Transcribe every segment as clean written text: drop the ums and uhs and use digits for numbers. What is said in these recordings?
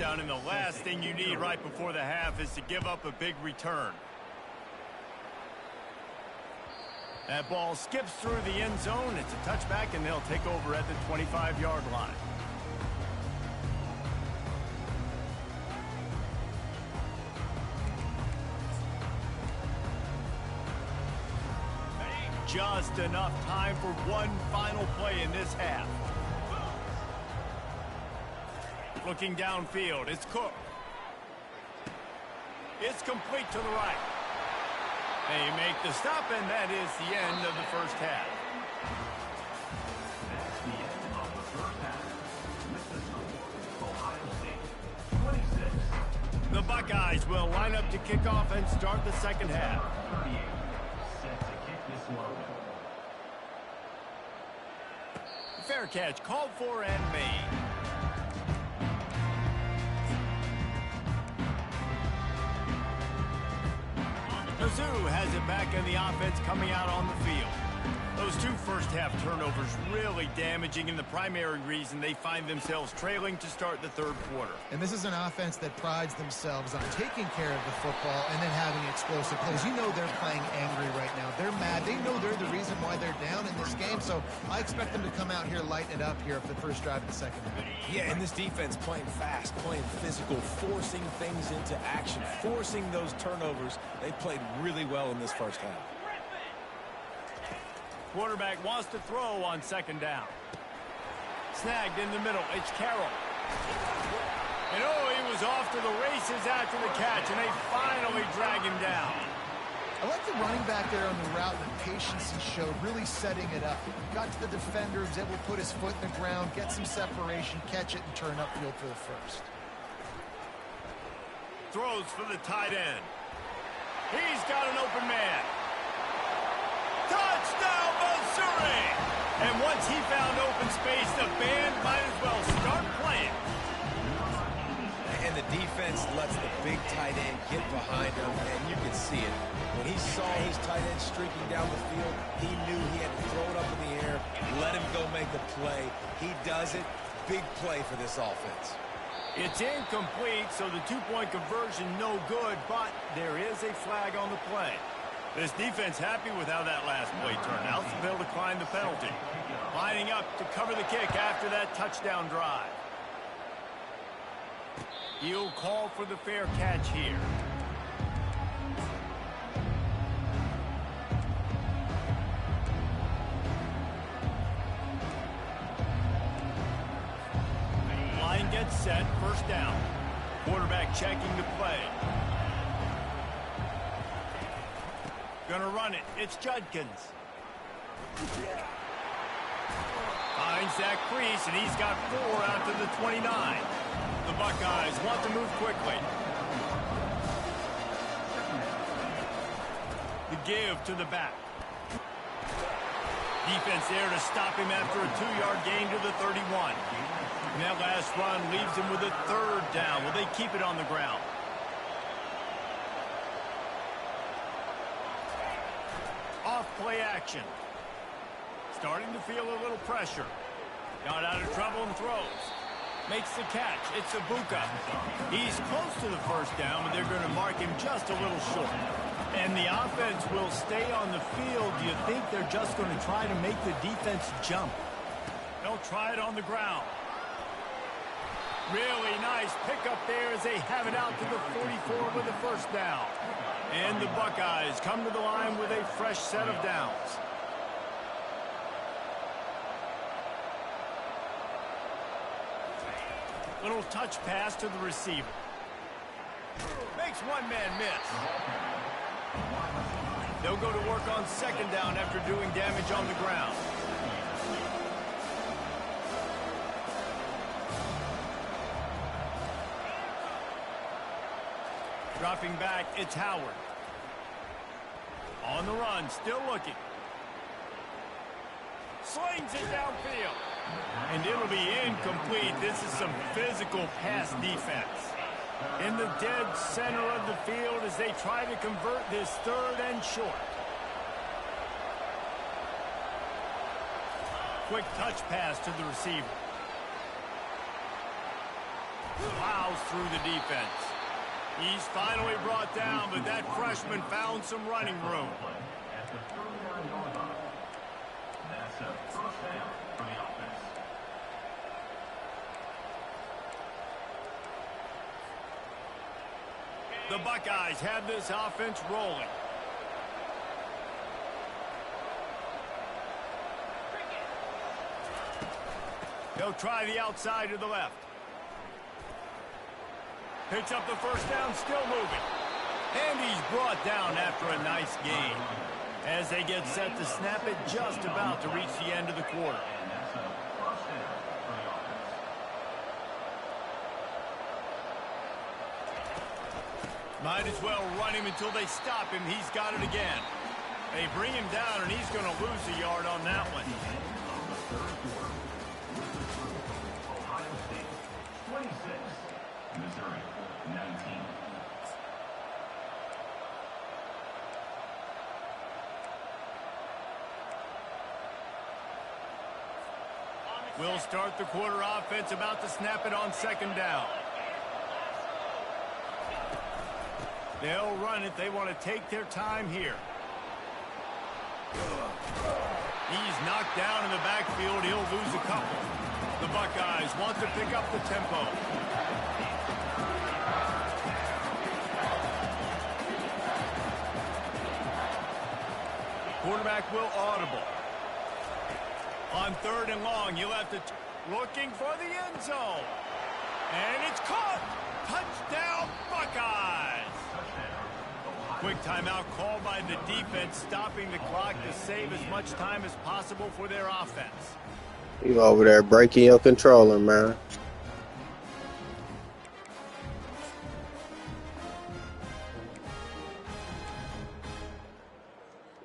touchdown, and the last thing you need right before the half is to give up a big return. That ball skips through the end zone. It's a touchback, and they'll take over at the 25-yard line. Just enough time for one final play in this half. Looking downfield, it's Cook. It's complete to the right. They make the stop, and that is the end of the first half. That's the end of the first half. With the score, Ohio State 26. The Buckeyes will line up to kick off and start the second half. 38 set to kick this one. Fair catch called for and made. Mizzou has it back in the offense coming out on the field. Those two first-half turnovers really damaging, and the primary reason they find themselves trailing to start the third quarter. And this is an offense that prides themselves on taking care of the football and then having explosive plays. You know they're playing angry right now. They're mad. They know they're the reason why they're down in this game, so I expect them to come out here, lighten it up here for the first drive of the second half. Yeah, and this defense playing fast, playing physical, forcing things into action, forcing those turnovers. They played really well in this first half. Quarterback wants to throw on second down. Snagged in the middle. It's Carroll. And he was off to the races after the catch, and they finally drag him down. I like the running back there on the route and the patience he showed, really setting it up. Got to the defender, was able to put his foot in the ground, get some separation, catch it, and turn upfield for the first. Throws for the tight end. He's got an open man. Touchdown, Missouri! And once he found open space, the band might as well start playing. And the defense lets the big tight end get behind him, and you can see it. When he saw his tight end streaking down the field, he knew he had to throw it up in the air, let him go make the play. He does it. Big play for this offense. It's incomplete, so the two-point conversion no good, but there is a flag on the play. This defense happy with how that last play turned out, so they'll decline the penalty. Lining up to cover the kick after that touchdown drive. He'll call for the fair catch here. Line gets set, first down. Quarterback checking the play. Gonna run it. It's Judkins. Finds that crease, and he's got 4 out to the 29. The Buckeyes want to move quickly. The give to the back. Defense there to stop him after a 2-yard gain to the 31. And that last run leaves him with a third down. Will they keep it on the ground? Off play action. Starting to feel a little pressure. Got out of trouble and throws. Makes the catch. It's Ibuka. He's close to the first down, but they're going to mark him just a little short. And the offense will stay on the field. Do you think they're just going to try to make the defense jump? They'll try it on the ground. Really nice pickup there as they have it out to the 44 with the first down. And the Buckeyes come to the line with a fresh set of downs. Little touch pass to the receiver. Makes one man miss. They'll go to work on second down after doing damage on the ground. Dropping back, it's Howard. On the run, still looking. Slings it downfield. And it'll be incomplete. This is some physical pass defense. In the dead center of the field as they try to convert this third and short. Quick touch pass to the receiver. Plows through the defense. He's finally brought down, but that freshman found some running room. At the 39-yard line. That's a first down for the offense. The Buckeyes have this offense rolling. They'll try the outside to the left. Picks up the first down, still moving. And he's brought down after a nice gain. As they get set to snap it, just about to reach the end of the quarter. And that's a first down for the offense. Might as well run him until they stop him. He's got it again. They bring him down, and he's going to lose a yard on that one. Ohio State 26, Missouri 19. We'll start the quarter. Offense about to snap it on second down. They'll run it. They want to take their time here. He's knocked down in the backfield. He'll lose a couple. The Buckeyes want to pick up the tempo. Quarterback will audible. On third and long, he'll have to looking for the end zone. And it's caught. Touchdown, Buckeyes. Quick timeout called by the defense, stopping the clock to save as much time as possible for their offense. You over there breaking your controller, man.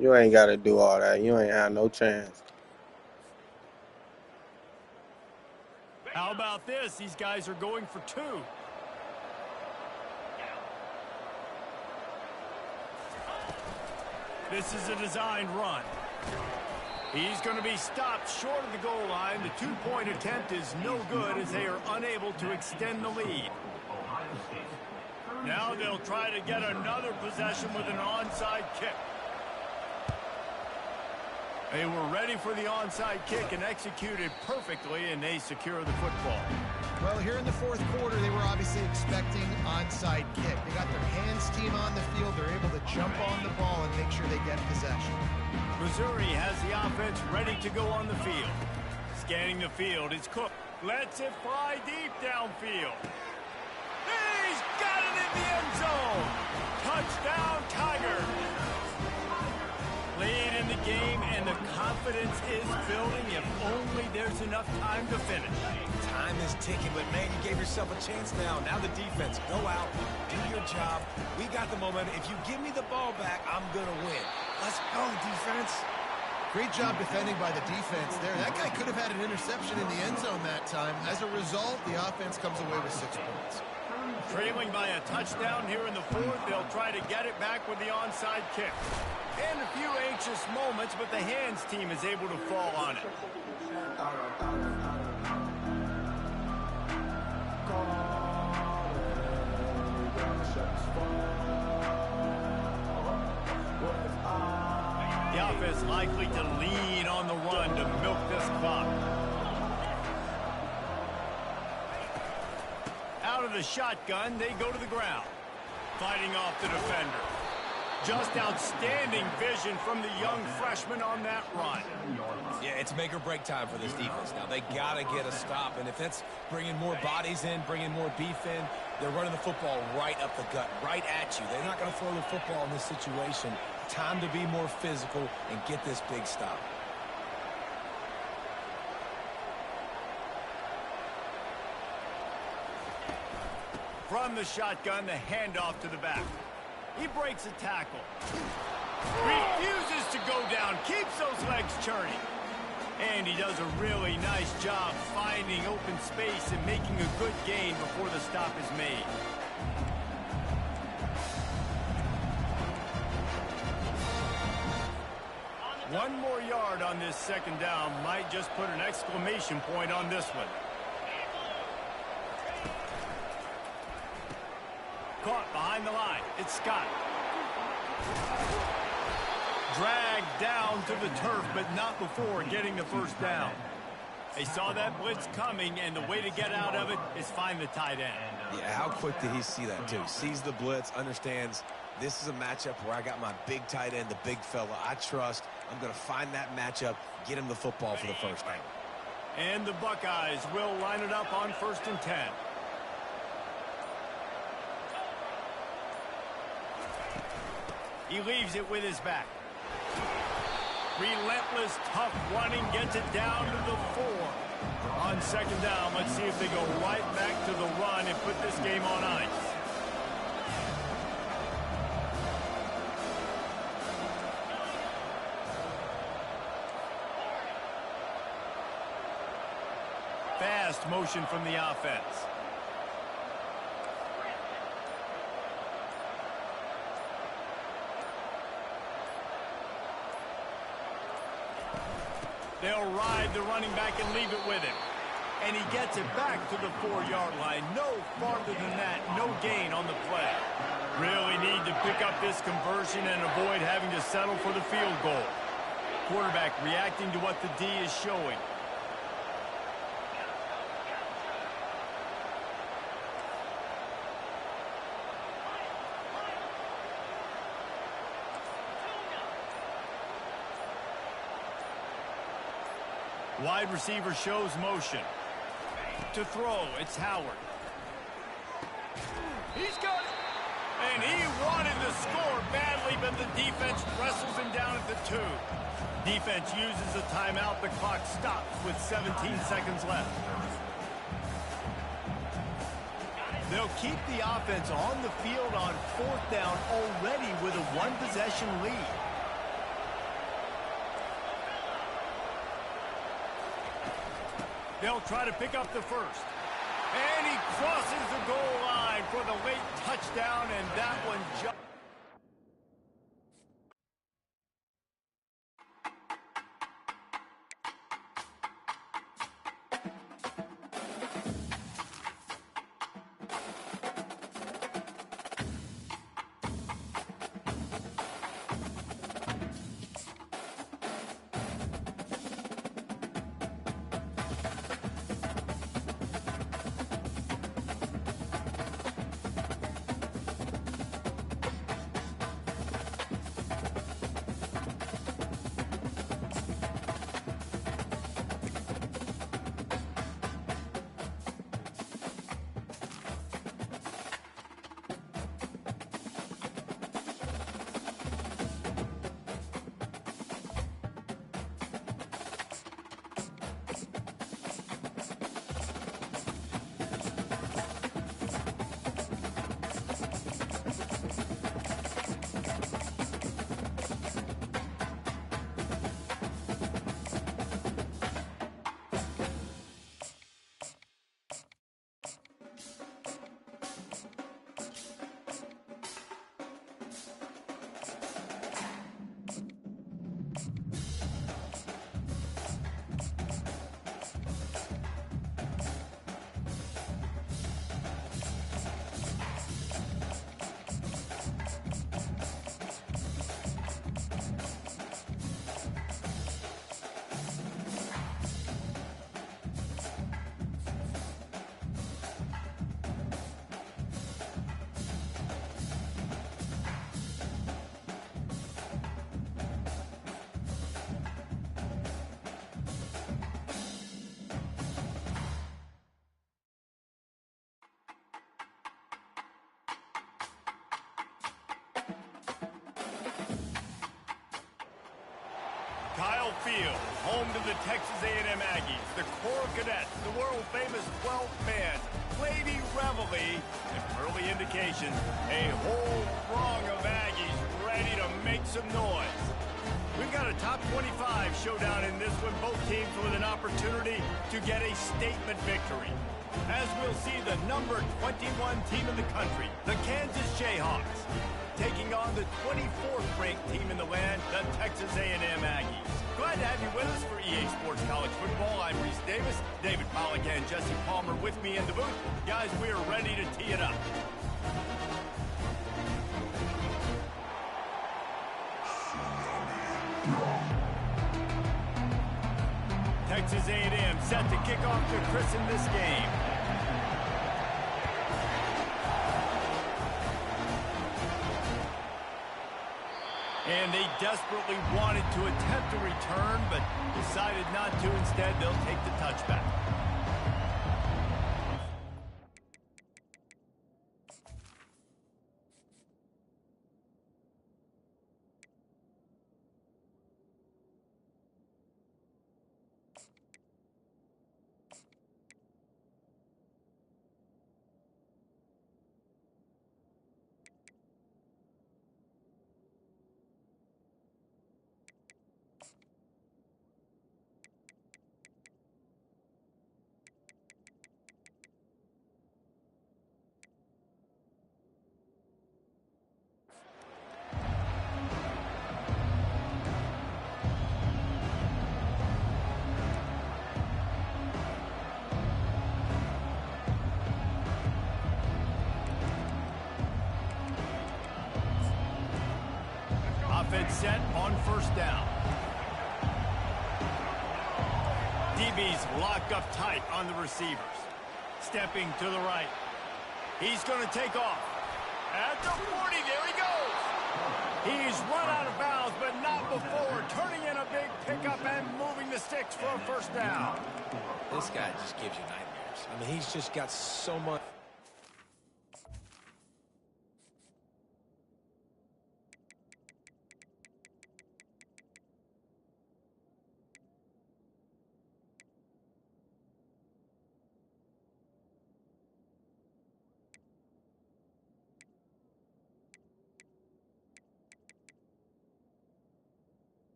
You ain't got to do all that. You ain't have no chance. How about this? These guys are going for two. This is a designed run. He's going to be stopped short of the goal line. The two-point attempt is no good as they are unable to extend the lead. Now they'll try to get another possession with an onside kick. They were ready for the onside kick and executed perfectly, and they secure the football. Well, here in the fourth quarter, they were obviously expecting onside kick. They got their hands team on the field. They're able to jump on the ball and make sure they get possession. Missouri has the offense ready to go on the field. Scanning the field, it's Cook. Lets it fly deep downfield. He's got it in the end zone. Touchdown, Tigers. Lead in the game, and the confidence is building if only there's enough time to finish. Time is ticking, but man, you gave yourself a chance now. Now the defense, go out, do your job. We got the momentum. If you give me the ball back, I'm going to win. Let's go, defense. Great job defending by the defense there. That guy could have had an interception in the end zone that time. As a result, the offense comes away with 6 points. Trailing by a touchdown here in the fourth, they'll try to get it back with the onside kick. And a few anxious moments, but the hands team is able to fall on it. The offense likely to lean on the run to milk this clock. Out of the shotgun, they go to the ground. Fighting off the defender. Just outstanding vision from the young freshman on that run. Yeah, it's make or break time for this defense. Now, they got to get a stop, and if that's bringing more bodies in, bringing more beef in, they're running the football right up the gut, right at you. They're not going to throw the football in this situation. Time to be more physical and get this big stop. From the shotgun, the handoff to the back. He breaks a tackle. Refuses to go down. Keeps those legs churning. And he does a really nice job finding open space and making a good gain before the stop is made. One more yard on this second down might just put an exclamation point on this one. Caught behind the line. It's Scott. Dragged down to the turf, but not before getting the first down. They saw that blitz coming, and the way to get out of it is find the tight end. Yeah, how quick did he see that, too? Sees the blitz, understands this is a matchup where I got my big tight end, the big fella I trust. I'm going to find that matchup, get him the football for the first down. And the Buckeyes will line it up on 1st and 10. He leaves it with his back. Relentless, tough running, gets it down to the 4. On 2nd down, let's see if they go right back to the run and put this game on ice. Fast motion from the offense. They'll ride the running back and leave it with him. And he gets it back to the 4-yard line. No farther than that. No gain on the play. Really need to pick up this conversion and avoid having to settle for the field goal. Quarterback reacting to what the D is showing. Wide receiver shows motion. To throw, it's Howard. He's got it. And he wanted to score badly, but the defense wrestles him down at the 2. Defense uses a timeout. The clock stops with 17 seconds left. They'll keep the offense on the field on 4th down already with a 1-possession lead. They'll try to pick up the 1st. And he crosses the goal line for the late touchdown, and that one just... Kyle Field, home to the Texas A&M Aggies, the Coral Cadets, the world-famous 12th man, Lady Reveille, and early indications, a whole throng of Aggies ready to make some noise. We've got a top 25 showdown in this one, both teams with an opportunity to get a statement victory. As we'll see the number 21 team in the country, the Kansas Jayhawks, taking on the 24th ranked team in the land, the Texas A&M Aggies. Glad to have you with us for EA Sports College Football. I'm Reese Davis, David Pollack and Jesse Palmer with me in the booth. Guys, we are ready to tee it up. kickoff to christen this game. And they desperately wanted to attempt a return, but decided not to. Instead, they'll take the touchback. Offense set on first down. DB's locked up tight on the receivers. Stepping to the right. He's going to take off. At the 40, there he goes. He's run out of bounds, but not before. Turning in a big pickup and moving the sticks for a first down. This guy just gives you nightmares. I mean, he's just got so much.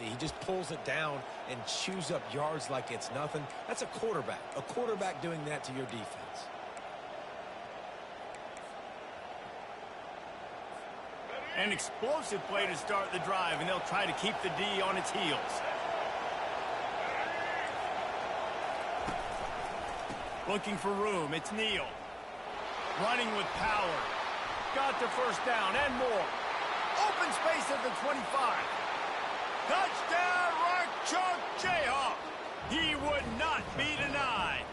He just pulls it down and chews up yards like it's nothing. That's a quarterback. A quarterback doing that to your defense. An explosive play to start the drive, and they'll try to keep the D on its heels. Looking for room, it's Neal. Running with power. Got the first down and more. Open space at the 25. Touchdown, Rock Chalk Jayhawk. He would not be denied.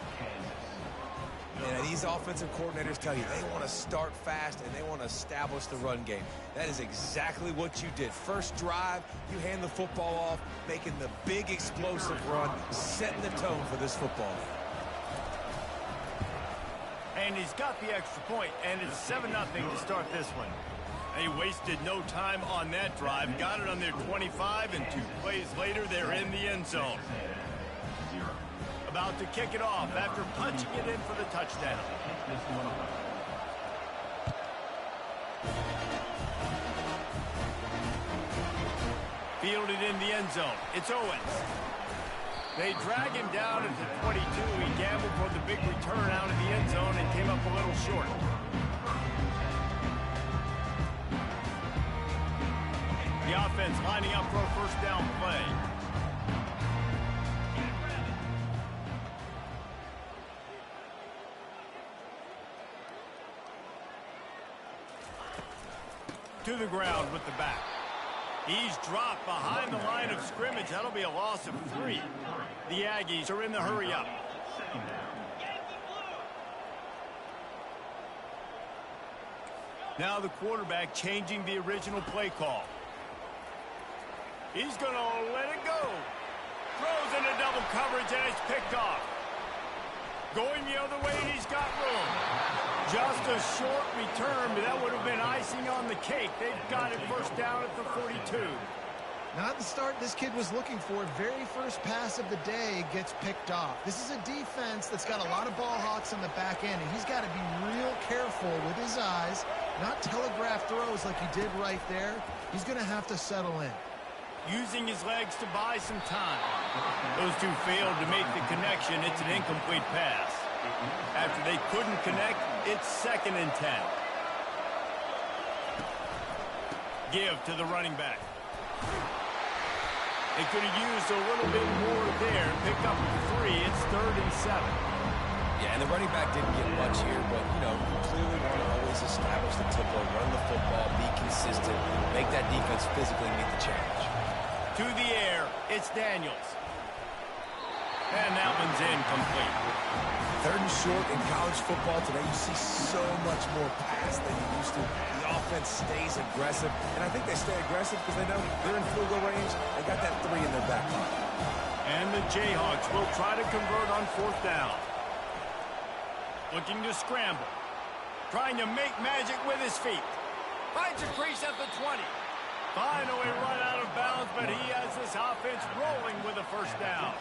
Yeah, these offensive coordinators tell you they want to start fast and they want to establish the run game. That is exactly what you did. First drive, you hand the football off, making the big explosive run, setting the tone for this football game. And he's got the extra point, and it's 7-0 to start this one. They wasted no time on that drive. Got it on their 25, and 2 plays later, they're in the end zone. About to kick it off after punching it in for the touchdown. Fielded in the end zone. It's Owens. They drag him down at the 22. He gambled for the big return out of the end zone and came up a little short. The offense lining up for a first down play. To the ground with the back. He's dropped behind the line of scrimmage. That'll be a loss of 3. The Aggies are in the hurry-up. Now the quarterback changing the original play call. He's going to let it go. Throws into double coverage, and it's picked off. Going the other way, and he's got room. Just a short return, but that would have been icing on the cake. They've got it first down at the 42. Not the start this kid was looking for. Very first pass of the day gets picked off. This is a defense that's got a lot of ball hawks on the back end, and he's got to be real careful with his eyes, not telegraph throws like he did right there. He's going to have to settle in. Using his legs to buy some time. Those two failed to make the connection. It's an incomplete pass. After they couldn't connect, it's 2nd and 10. Give to the running back. They could have used a little bit more there. Pick up 3. It's 3rd and 7. Yeah, and the running back didn't get much here, but, you know, you clearly want to always establish the tempo, run the football, be consistent, make that defense physically meet the challenge. To the air, it's Daniels. And that one's incomplete. 3rd and short in college football today, you see so much more pass than you used to. The offense stays aggressive, and I think they stay aggressive because they know they're in field goal range. They got that 3 in their back pocket. And the Jayhawks will try to convert on 4th down. Looking to scramble. Trying to make magic with his feet. Finds a crease at the 20. Finally run out of bounds, but he has this offense rolling with a 1st down.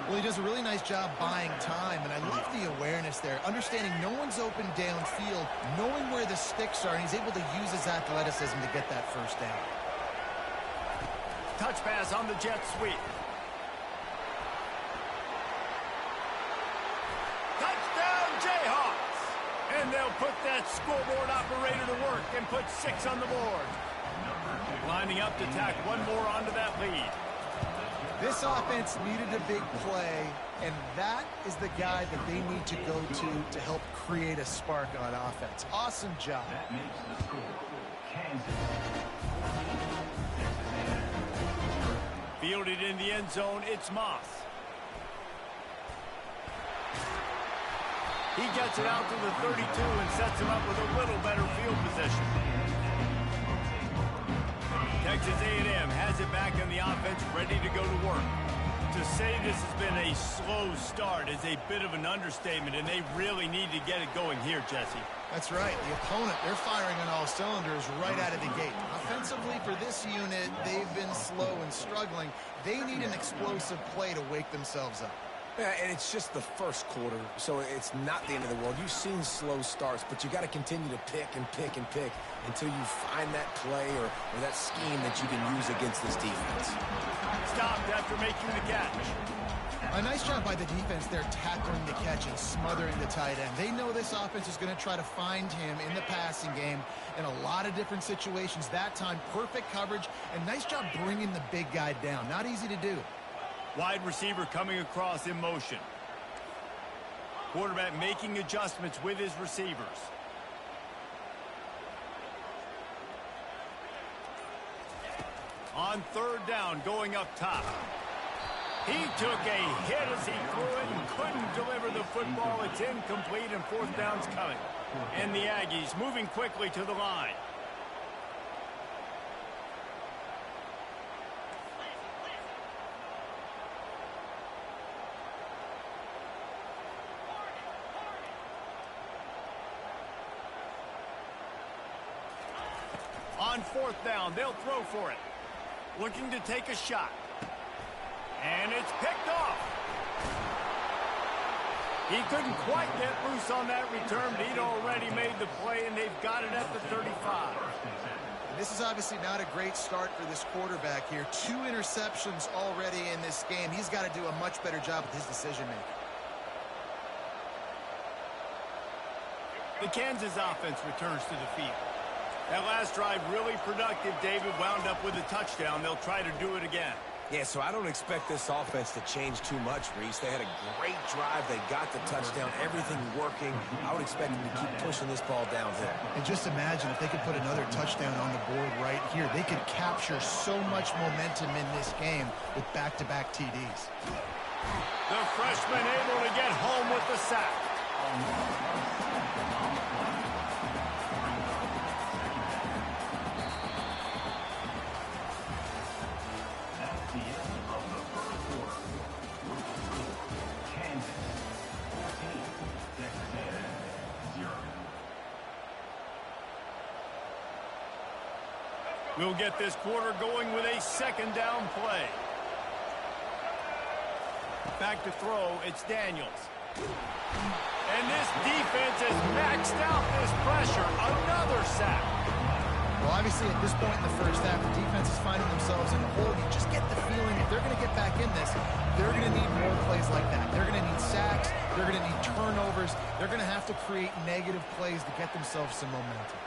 Well, he does a really nice job buying time, and I love the awareness there. Understanding no one's open downfield, knowing where the sticks are, and he's able to use his athleticism to get that 1st down. Touch pass on the jet sweep. Touchdown, Jayhawks! And they'll put that scoreboard operator to work and put 6 on the board. Lining up to tack one more onto that lead. This offense needed a big play, and that is the guy that they need to go to help create a spark on offense. Awesome job. That makes the score Kansas. Fielded in the end zone, it's Moss. He gets it out to the 32 and sets him up with a little better field position. Texas A&M has it back on the offense, ready to go to work. To say this has been a slow start is a bit of an understatement, and they really need to get it going here, Jesse. That's right. The opponent, they're firing on all cylinders right out of the gate. Offensively, for this unit, they've been slow and struggling. They need an explosive play to wake themselves up. Yeah, and it's just the 1st quarter, so it's not the end of the world. You've seen slow starts, but you got to continue to pick and pick and pick until you find that play or that scheme that you can use against this defense. Stopped after making the catch. A nice job by the defense there, tackling the catch and smothering the tight end. They know this offense is going to try to find him in the passing game in a lot of different situations. That time, perfect coverage, and nice job bringing the big guy down. Not easy to do. Wide receiver coming across in motion. Quarterback making adjustments with his receivers. On 3rd down, going up top. He took a hit as he threw it and couldn't deliver the football. It's incomplete, and 4th down's coming. And the Aggies moving quickly to the line. On 4th down, they'll throw for it. Looking to take a shot. And it's picked off. He couldn't quite get loose on that return, but he'd already made the play, and they've got it at the 35. This is obviously not a great start for this quarterback here. 2 interceptions already in this game. He's got to do a much better job with his decision-making. The Kansas offense returns to the field. That last drive really productive. David wound up with a touchdown. They'll try to do it again. Yeah, so I don't expect this offense to change too much, Reese. They had a great drive. They got the touchdown. Everything working. I would expect them to keep pushing this ball downhill. And just imagine if they could put another touchdown on the board right here. They could capture so much momentum in this game with back-to-back TDs. The freshman able to get home with the sack. We'll get this quarter going with a 2nd down play. Back to throw, it's Daniels. And this defense has maxed out this pressure. Another sack. Well, obviously, at this point in the 1st half, the defense is finding themselves in the hole. You just get the feeling if they're going to get back in this, they're going to need more plays like that. They're going to need sacks. They're going to need turnovers. They're going to have to create negative plays to get themselves some momentum.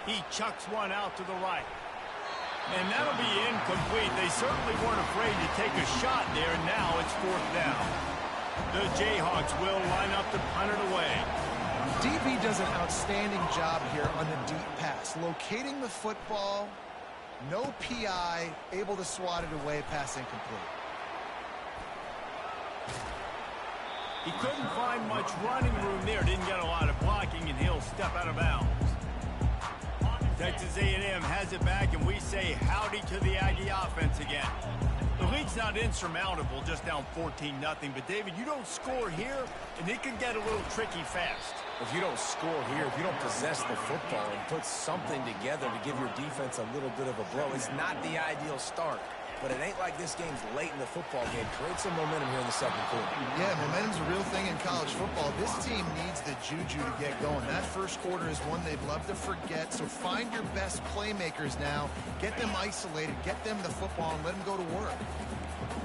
He chucks one out to the right. And that'll be incomplete. They certainly weren't afraid to take a shot there, and now it's 4th down. The Jayhawks will line up to punt it away. DB does an outstanding job here on the deep pass. Locating the football, no PI, able to swat it away, pass incomplete. He couldn't find much running room there. Didn't get a lot of blocking, and he'll step out of bounds. Texas A&M has it back, and we say howdy to the Aggie offense again. The lead's not insurmountable, just down 14-0. But, David, you don't score here, and it can get a little tricky fast. If you don't score here, if you don't possess the football and put something together to give your defense a little bit of a blow, it's not the ideal start. But it ain't like this game's late in the football game. Create some momentum here in the second quarter. Yeah, momentum's a real thing in college football. This team needs the juju to get going. That first quarter is one they'd love to forget. So find your best playmakers now. Get them isolated. Get them the football and let them go to work.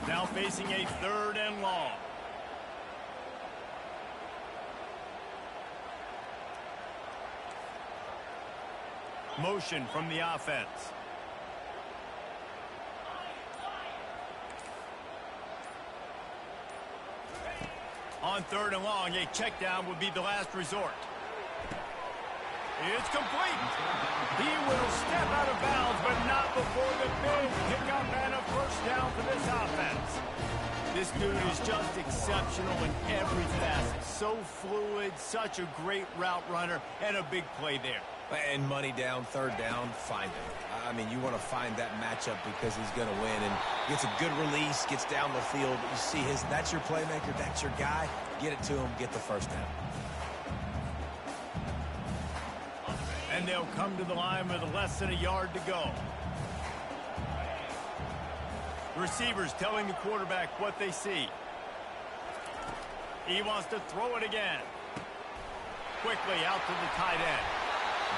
Now facing a 3rd and long. Motion from the offense. On 3rd and long, a check down would be the last resort. It's complete. He will step out of bounds, but not before the big pickup and a first down for this offense. This dude is just exceptional in every facet. So fluid, such a great route runner, and a big play there. And money down, 3rd down, find him. I mean, you want to find that matchup because he's going to win. And gets a good release, gets down the field. You see that's your playmaker, that's your guy. Get it to him, get the first down. And they'll come to the line with less than a yard to go. Receivers telling the quarterback what they see. He wants to throw it again. Quickly out to the tight end.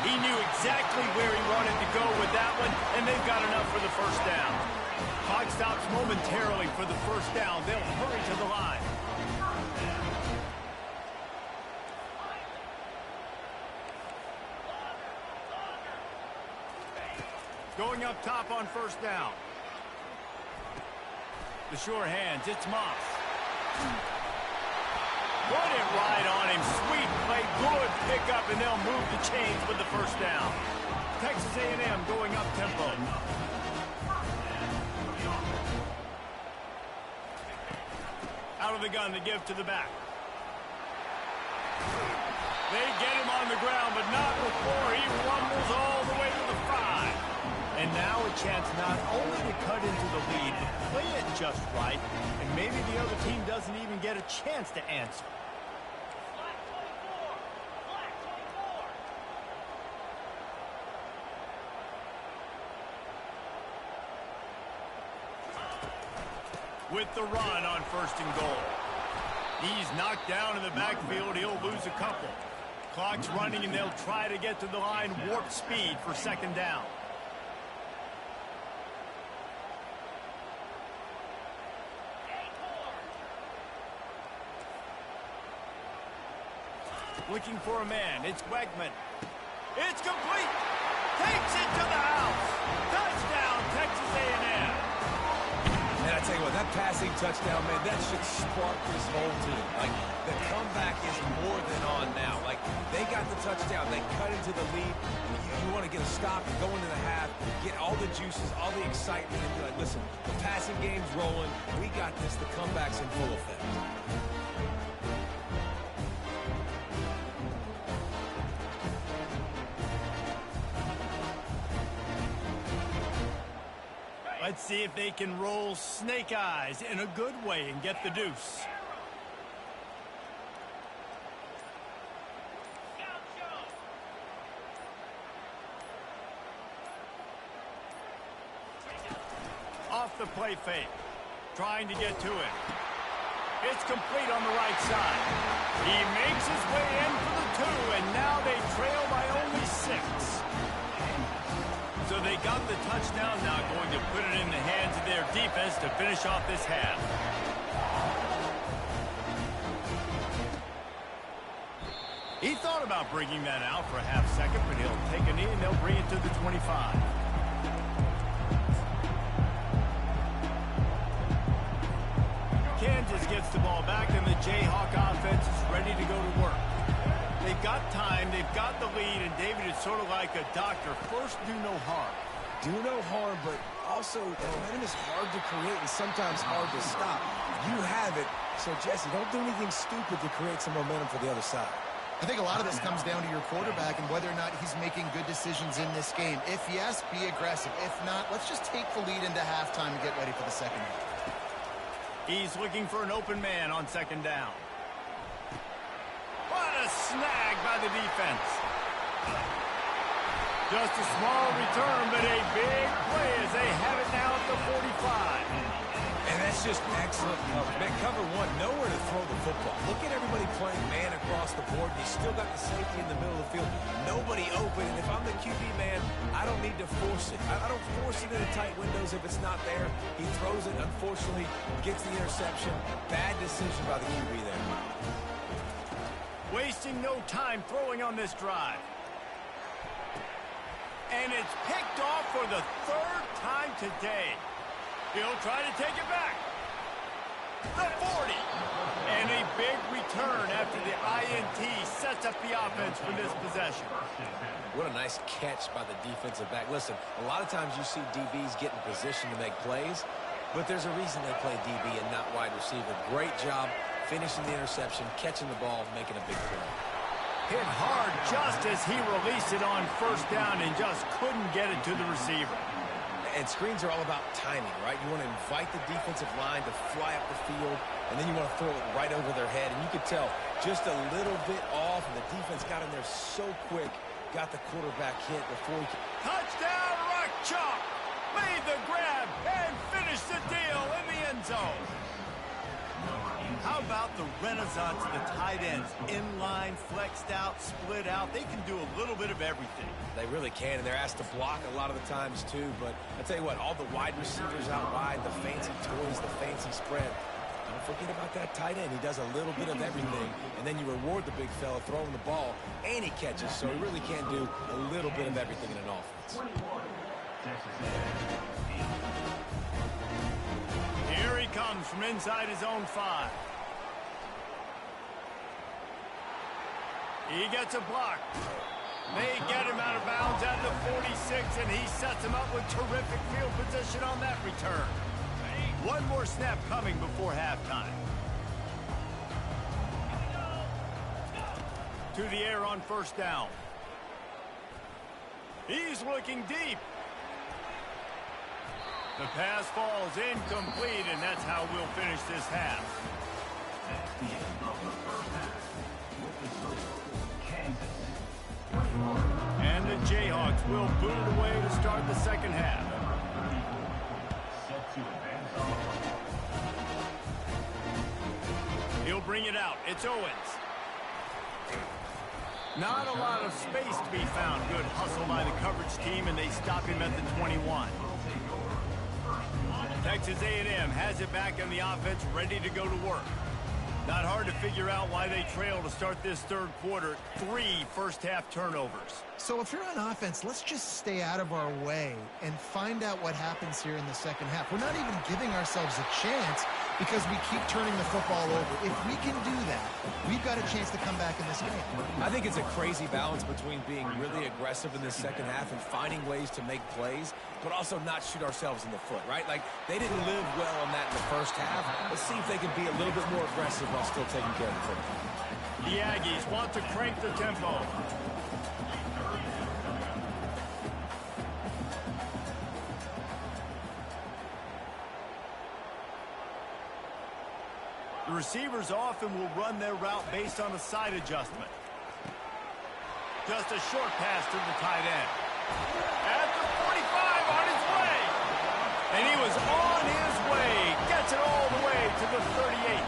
He knew exactly where he wanted to go with that one, and they've got enough for the first down. Clock stops momentarily for the first down. They'll hurry to the line. Going up top on first down. The sure hands, it's Moss. Put it right on him. Sweet play, good pickup, and they'll move the chains with the first down. Texas A&M going up tempo. Out of the gun to give to the back. They get him on the ground, but not before he rumbles all the way to the 5. And now a chance not only to cut into the lead, but play it just right, and maybe the other team doesn't even get a chance to answer. With the run on 1st and goal. He's knocked down in the backfield. He'll lose a couple. Clock's running, and they'll try to get to the line warp speed for 2nd down. Looking for a man. It's Wegman. It's complete. Takes it to the house. Touchdown, Texas A&M. And I tell you what, that passing touchdown, man, that should spark this whole team. Like, the comeback is more than on now. Like, they got the touchdown. They cut into the lead. You want to get a stop, go into the half, get all the juices, all the excitement, and be like, listen, the passing game's rolling. We got this. The comeback's in full effect. Let's see if they can roll snake eyes in a good way and get the deuce. Off the play fake. Trying to get to it. It's complete on the right side. He makes his way in for the 2, and now they trail by only 6. So they got the touchdown, now going to put it in the hands of their defense to finish off this half. He thought about bringing that out for a half second, but he'll take a knee and they'll bring it to the 25. Kansas Defense gets the ball back, and the Jayhawk offense is ready to go to work. They've got time, they've got the lead, and David is sort of like a doctor. First, do no harm. Do no harm, but also momentum is hard to create and sometimes hard to stop. You have it, so Jesse, don't do anything stupid to create some momentum for the other side. I think a lot of this comes down to your quarterback and whether or not he's making good decisions in this game. If yes, be aggressive. If not, let's just take the lead into halftime and get ready for the second half. He's looking for an open man on second down. What a snag by the defense. Just a small return, but a big play as they have it now at the 45. And that's just excellent coverage. Man, cover one, nowhere to throw the football. Look at everybody playing man across the board. You still got the safety in the middle of the field. Nobody open. And if I'm the QB man, I don't need to force it. I don't force it into tight windows if it's not there. He throws it, unfortunately, gets the interception. Bad decision by the QB there. Wasting no time throwing on this drive. And it's picked off for the third time today. He'll try to take it back. The 40. And a big return after the INT sets up the offense for this possession. What a nice catch by the defensive back. Listen, a lot of times you see DBs get in position to make plays, but there's a reason they play DB and not wide receiver. Great job finishing the interception, catching the ball, making a big play. Hit hard just as he released it on first down and just couldn't get it to the receiver. And screens are all about timing, right? You want to invite the defensive line to fly up the field, and then you want to throw it right over their head. And you could tell just a little bit off, and the defense got in there so quick, got the quarterback hit before he could. Touchdown, Rock Chalk! Made the grab and finished the deal in the end zone. How about the renaissance of the tight ends? Inline, flexed out, split out. They can do a little bit of everything. They really can, and they're asked to block a lot of the times, too. But I tell you what, all the wide receivers out wide, the fancy toys, the fancy spread. Don't forget about that tight end. He does a little bit of everything, and then you reward the big fella throwing the ball, and he catches, so he really can do a little bit of everything in an offense. Here he comes from inside his own 5. He gets a block. They get him out of bounds at the 46, and he sets him up with terrific field position on that return. One more snap coming before halftime. To the air on first down. He's looking deep. The pass falls incomplete, and that's how we'll finish this half. And the Jayhawks will boot it away to start the second half. He'll bring it out. It's Owens. Not a lot of space to be found. Good hustle by the coverage team, and they stop him at the 21. Texas A&M has it back on the offense, ready to go to work. Not hard to figure out why they trail to start this third quarter. 3 first-half turnovers. So if you're on offense, let's just stay out of our way and find out what happens here in the second half. We're not even giving ourselves a chance because we keep turning the football over. If we can do that, we've got a chance to come back in this game. I think it's a crazy balance between being really aggressive in the second half and finding ways to make plays, but also not shoot ourselves in the foot, right? Like, they didn't live well on that in the first half. Let's see if they can be a little bit more aggressive while still taking care of the football. The Aggies want to crank the tempo. The receivers often will run their route based on a side adjustment. Just a short pass to the tight end. At the 45, on his way. And he was on his way. Gets it all the way to the 38.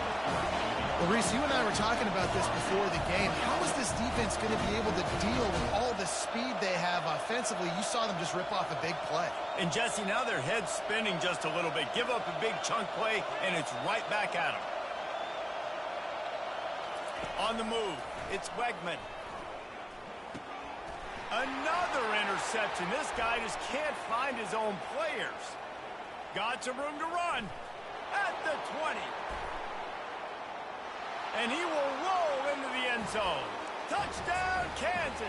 Well, Reese, you and I were talking about this before the game. How is this defense going to be able to deal with all the speed they have offensively? You saw them just rip off a big play. And Jesse, now their head's spinning just a little bit. Give up a big chunk play, and it's right back at them. On the move, it's Wegman. Another interception. This guy just can't find his own players. Got some room to run at the 20. end zone. Touchdown, Kansas.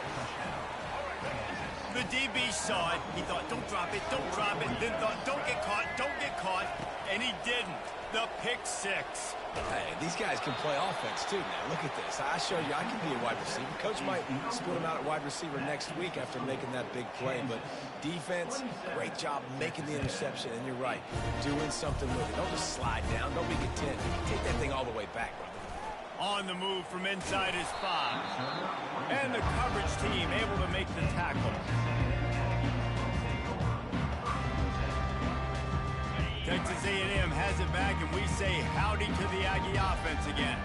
The DB saw it. He thought, don't drop it, don't drop it. Then thought, don't get caught, and he didn't. The pick six. Hey, these guys can play offense too now. Look at this. I showed you I can be a wide receiver. Coach might split him out at wide receiver next week after making that big play. But defense, great job making the interception. And you're right, doing something with it. Don't just slide down. Don't be content. Take that thing all the way back, brother. On the move from inside his 5. And the coverage team able to make the tackle. Texas A&M has it back, and we say howdy to the Aggie offense again.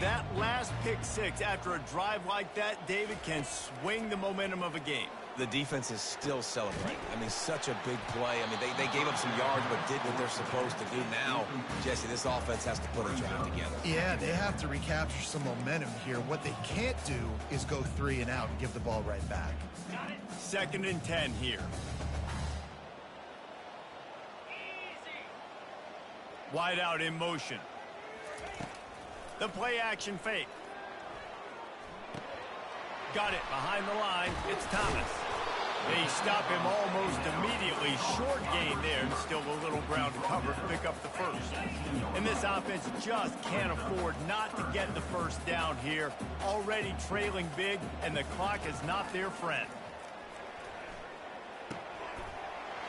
That last pick six after a drive like that, David, can swing the momentum of a game. The defense is still celebrating. I mean, such a big play. I mean, they gave up some yards but did what they're supposed to do. Now, Jesse, this offense has to put a drive together. Yeah, they have to recapture some momentum here. What they can't do is go 3 and out and give the ball right back. 2nd and 10 here. Wide out in motion. The play action fake. Got it behind the line. It's Thomas. They stop him almost immediately. Short gain there. Still a little ground to cover to pick up the first. And this offense just can't afford not to get the first down here. Already trailing big, and the clock is not their friend.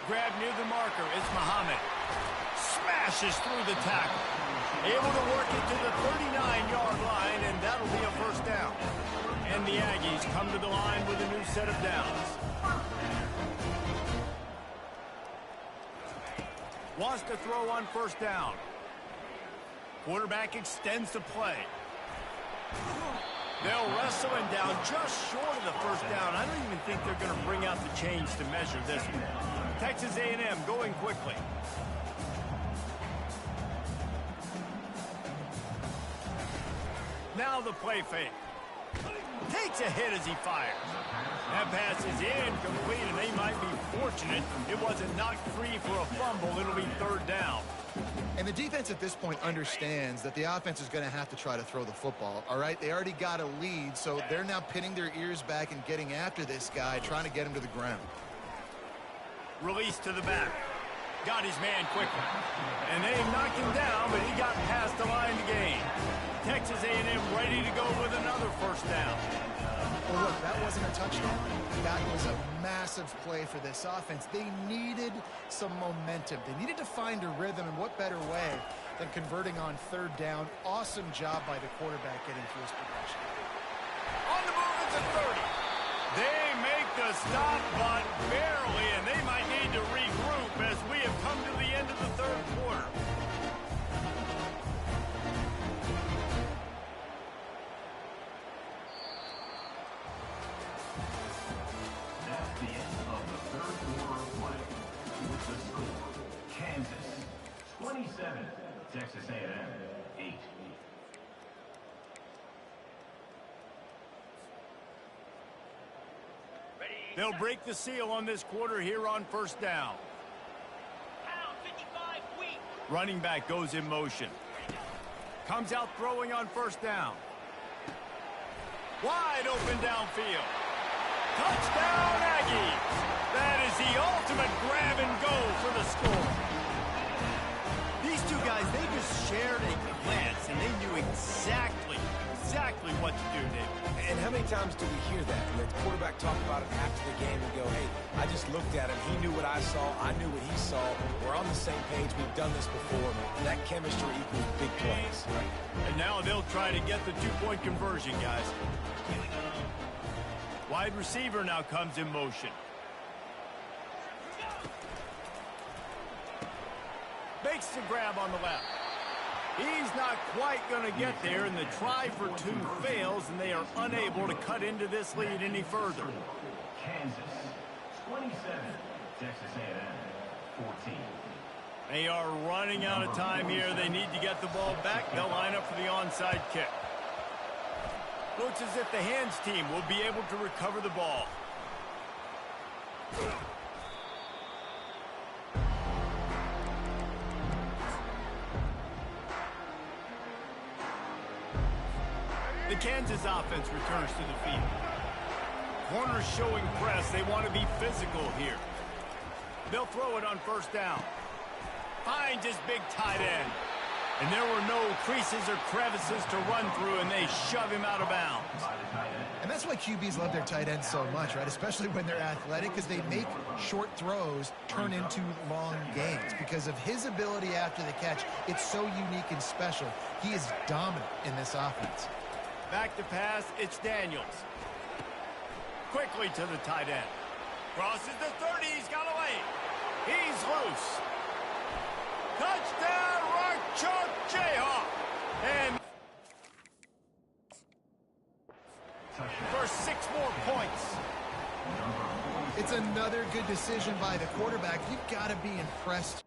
Grab near the marker. It's Muhammad. Smashes through the tackle. Able to work it to the 39-yard line, and that'll be a first down. And the Aggies come to the line with a new set of downs. Wants to throw on first down. Quarterback extends the play. They'll wrestle him down just short of the first down. I don't even think they're going to bring out the chains to measure this one. Texas A&M going quickly. Now the play fake. Takes a hit as he fires. That pass is incomplete, and they might be fortunate it wasn't knocked free for a fumble. It'll be 3rd down. And the defense at this point understands that the offense is going to have to try to throw the football, all right? They already got a lead, so they're now pinning their ears back and getting after this guy, trying to get him to the ground. Release to the back. Got his man quickly. And they knocked him down, but he got past the line to gain. Texas A&M ready to go with another first down. Well, look, that wasn't a touchdown. That was a massive play for this offense. They needed some momentum. They needed to find a rhythm, and what better way than converting on 3rd down. Awesome job by the quarterback getting through his progression. On the move, it's a 30. They make the stop, but barely, and they might need to regroup as we have come to the end of the 3rd quarter. That's the end of the 3rd quarter of play. With the score, Kansas 27, Texas A&M 8. They'll break the seal on this quarter here on first down. Running back goes in motion. Comes out throwing on first down. Wide open downfield. Touchdown Aggies! That is the ultimate grab and go for the score. These two guys, they just shared a glance, and they knew exactly what to do, David. And how many times do we hear that? The quarterback talk about it after the game and go, hey, I just looked at him. He knew what I saw. I knew what he saw. We're on the same page. We've done this before. And that chemistry equals big plays. And now they'll try to get the 2-point conversion, guys. Wide receiver now comes in motion. Makes the grab on the left. He's not quite going to get there, and the try for 2 fails, and they are unable to cut into this lead any further. Kansas 27, Texas A&M 14. They are running out of time here. They need to get the ball back. They'll line up for the onside kick. Looks as if the hands team will be able to recover the ball. The Kansas offense returns to the field. Corners showing press. They want to be physical here. They'll throw it on first down. Finds his big tight end. And there were no creases or crevices to run through, and they shove him out of bounds. And that's why QBs love their tight ends so much, right? Especially when they're athletic, because they make short throws turn into long gains. Because of his ability after the catch, it's so unique and special. He is dominant in this offense. Back to pass, it's Daniels. Quickly to the tight end. Crosses the 30, he's got away. He's loose. Touchdown, Rock Chalk Jayhawk. And for 6 more points. It's another good decision by the quarterback. You've got to be impressed.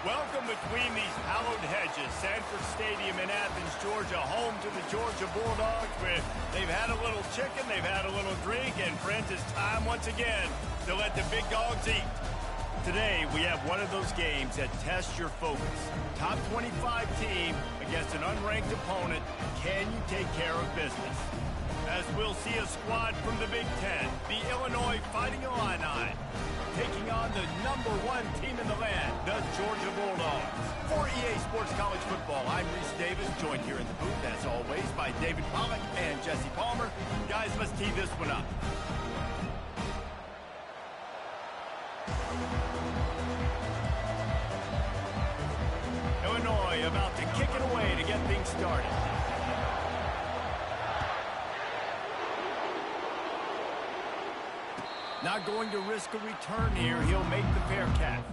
Welcome between these hallowed hedges. Sanford Stadium in Athens, Georgia, home to the Georgia Bulldogs. Where they've had a little chicken, they've had a little drink, and friends, it's time once again to let the big dogs eat. Today, we have one of those games that tests your focus. Top 25 team against an unranked opponent. Can you take care of business? As we'll see a squad from the Big Ten, the Illinois Fighting Illini, taking on the #1 team in the land, the Georgia Bulldogs. For EA Sports College Football, I'm Reese Davis, joined here in the booth, as always, by David Pollack and Jesse Palmer. Guys, let's tee this one up. Illinois about to kick it away to get things started. Not going to risk a return here. He'll make the fair catch.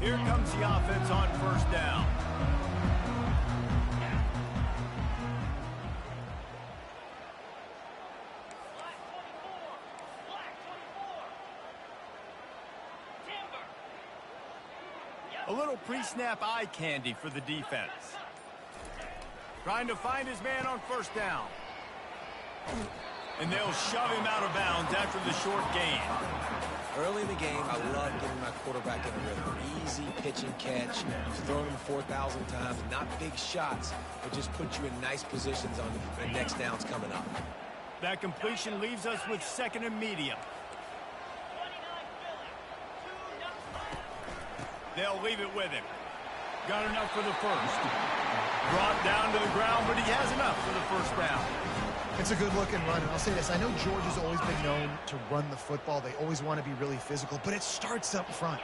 Here comes the offense on first down. A little pre-snap eye candy for the defense. Trying to find his man on first down. And they'll shove him out of bounds after the short gain. Early in the game, I love getting my quarterback in a rhythm. Easy pitch and catch. You've thrown him 4,000 times. Not big shots, but just put you in nice positions on the next downs coming up. That completion leaves us with second and medium. They'll leave it with him. Got enough for the first. Brought down to the ground, but he has enough for the first down. It's a good-looking run, and I'll say this. I know Georgia's always been known to run the football. They always want to be really physical, but it starts up front.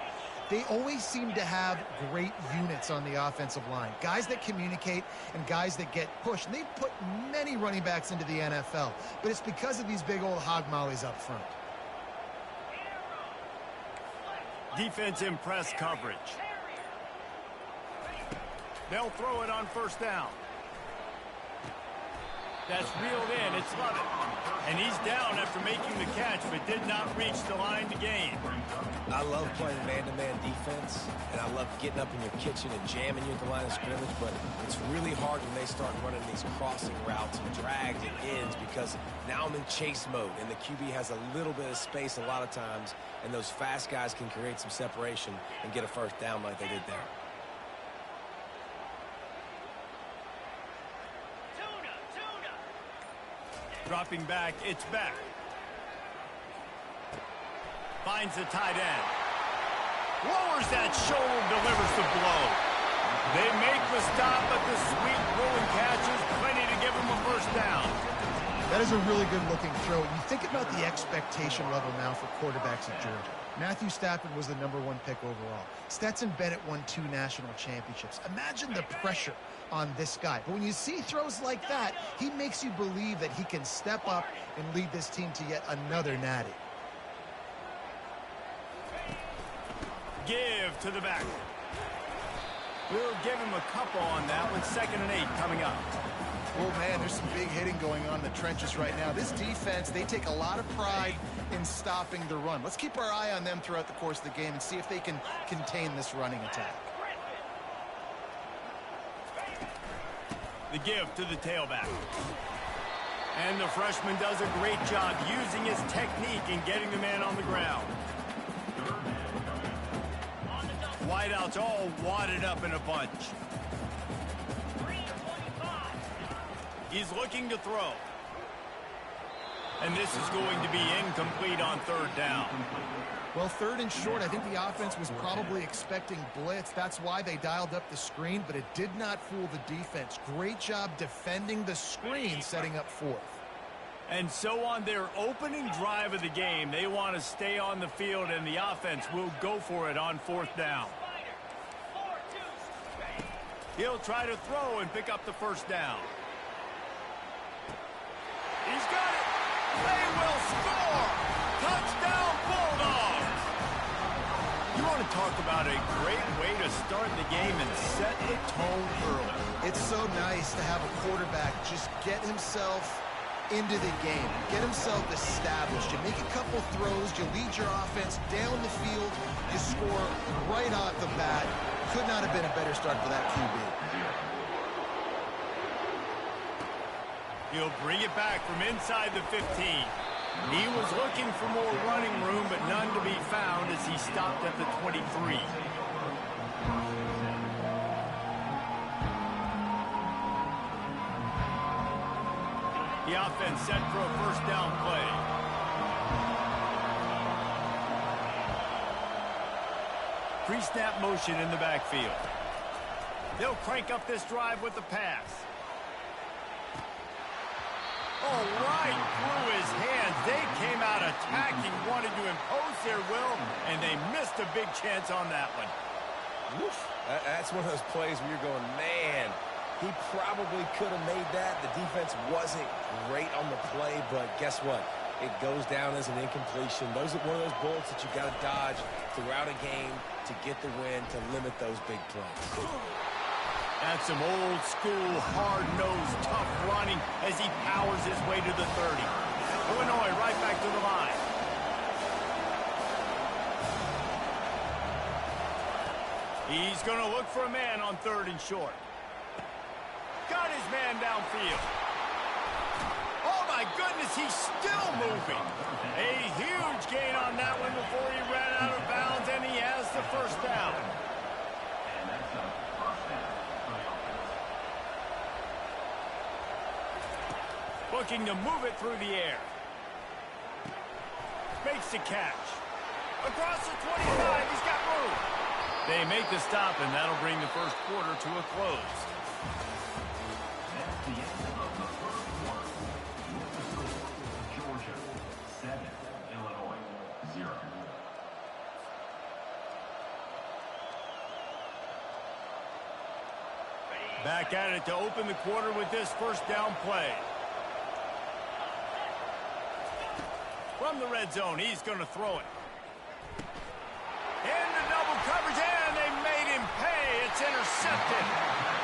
They always seem to have great units on the offensive line. Guys that communicate and guys that get pushed. And they've put many running backs into the NFL, but it's because of these big old hog mollies up front. Defense in press coverage. They'll throw it on first down. That's reeled in. It's Lovett. And he's down after making the catch, but did not reach the line to gain. I love playing man-to-man defense, and I love getting up in your kitchen and jamming you at the line of scrimmage, but it's really hard when they start running these crossing routes and drags and ends because now I'm in chase mode, and the QB has a little bit of space a lot of times, and those fast guys can create some separation and get a first down like they did there. Dropping back, it's back. Finds the tight end. Lowers that shoulder, delivers the blow. They make the stop, but the sweet rolling catch is plenty to give them a first down. That is a really good-looking throw. You think about the expectation level now for quarterbacks at Georgia. Matthew Stafford was the #1 pick overall. Stetson Bennett won 2 national championships. Imagine the pressure on this guy. But when you see throws like that, he makes you believe that he can step up and lead this team to yet another natty. Give to the back. We'll give him a couple on that with 2nd and 8 coming up. Oh, man, there's some big hitting going on in the trenches right now. This defense, they take a lot of pride in stopping the run. Let's keep our eye on them throughout the course of the game and see if they can contain this running attack. The give to the tailback. And the freshman does a great job using his technique and getting the man on the ground. Wideouts all wadded up in a bunch. He's looking to throw. And this is going to be incomplete on 3rd down. Well, 3rd and short, I think the offense was probably expecting blitz. That's why they dialed up the screen, but it did not fool the defense. Great job defending the screen, setting up 4th. And so on their opening drive of the game, they want to stay on the field, and the offense will go for it on 4th down. He'll try to throw and pick up the first down. He's got it. They will score. Touchdown, Bulldogs. You want to talk about a great way to start the game and set the tone early. It's so nice to have a quarterback just get himself into the game, get himself established. You make a couple throws, you lead your offense down the field, you score right off the bat. Could not have been a better start for that QB. He'll bring it back from inside the 15. He was looking for more running room, but none to be found as he stopped at the 23. The offense set for a first down play. Pre-snap motion in the backfield. They'll crank up this drive with the pass. Oh, right through his hands. They came out attacking, wanted to impose their will, and they missed a big chance on that one. Woof. That's one of those plays where you're going, man, he probably could have made that. The defense wasn't great on the play, but guess what? it goes down as an incompletion. Those are one of those bullets that you got to dodge throughout a game to get the win, to limit those big plays. That's some old school, hard-nosed, tough running as he powers his way to the 30. Illinois right back to the line. He's going to look for a man on 3rd and short. Got his man downfield. Oh, my goodness, he's still moving. A huge gain on that one before he ran out of bounds, and he has the first down. And that's a first down for the offense. Looking to move it through the air. Makes the catch. Across the 25, he's got room. They make the stop, and that'll bring the first quarter to a close. That's the end of the first quarter. With the score, Georgia 7, Illinois 0. Back at it to open the quarter with this first down play. From the red zone, he's going to throw it. Into double coverage, and they made him pay. It's intercepted.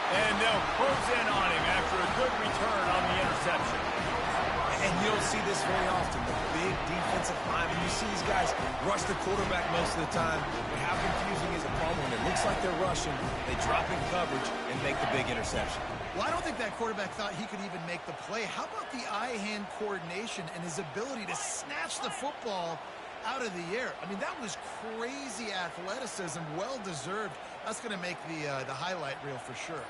And they'll close in on him after a good return on the interception. And you don't see this very often. The big defensive linemen, you see these guys rush the quarterback most of the time. But how confusing is a problem when it looks like they're rushing, they drop in coverage and make the big interception. Well, I don't think that quarterback thought he could even make the play. How about the eye-hand coordination and his ability to snatch the football out of the air? I mean, that was crazy athleticism, well-deserved. That's going to make the highlight reel for sure.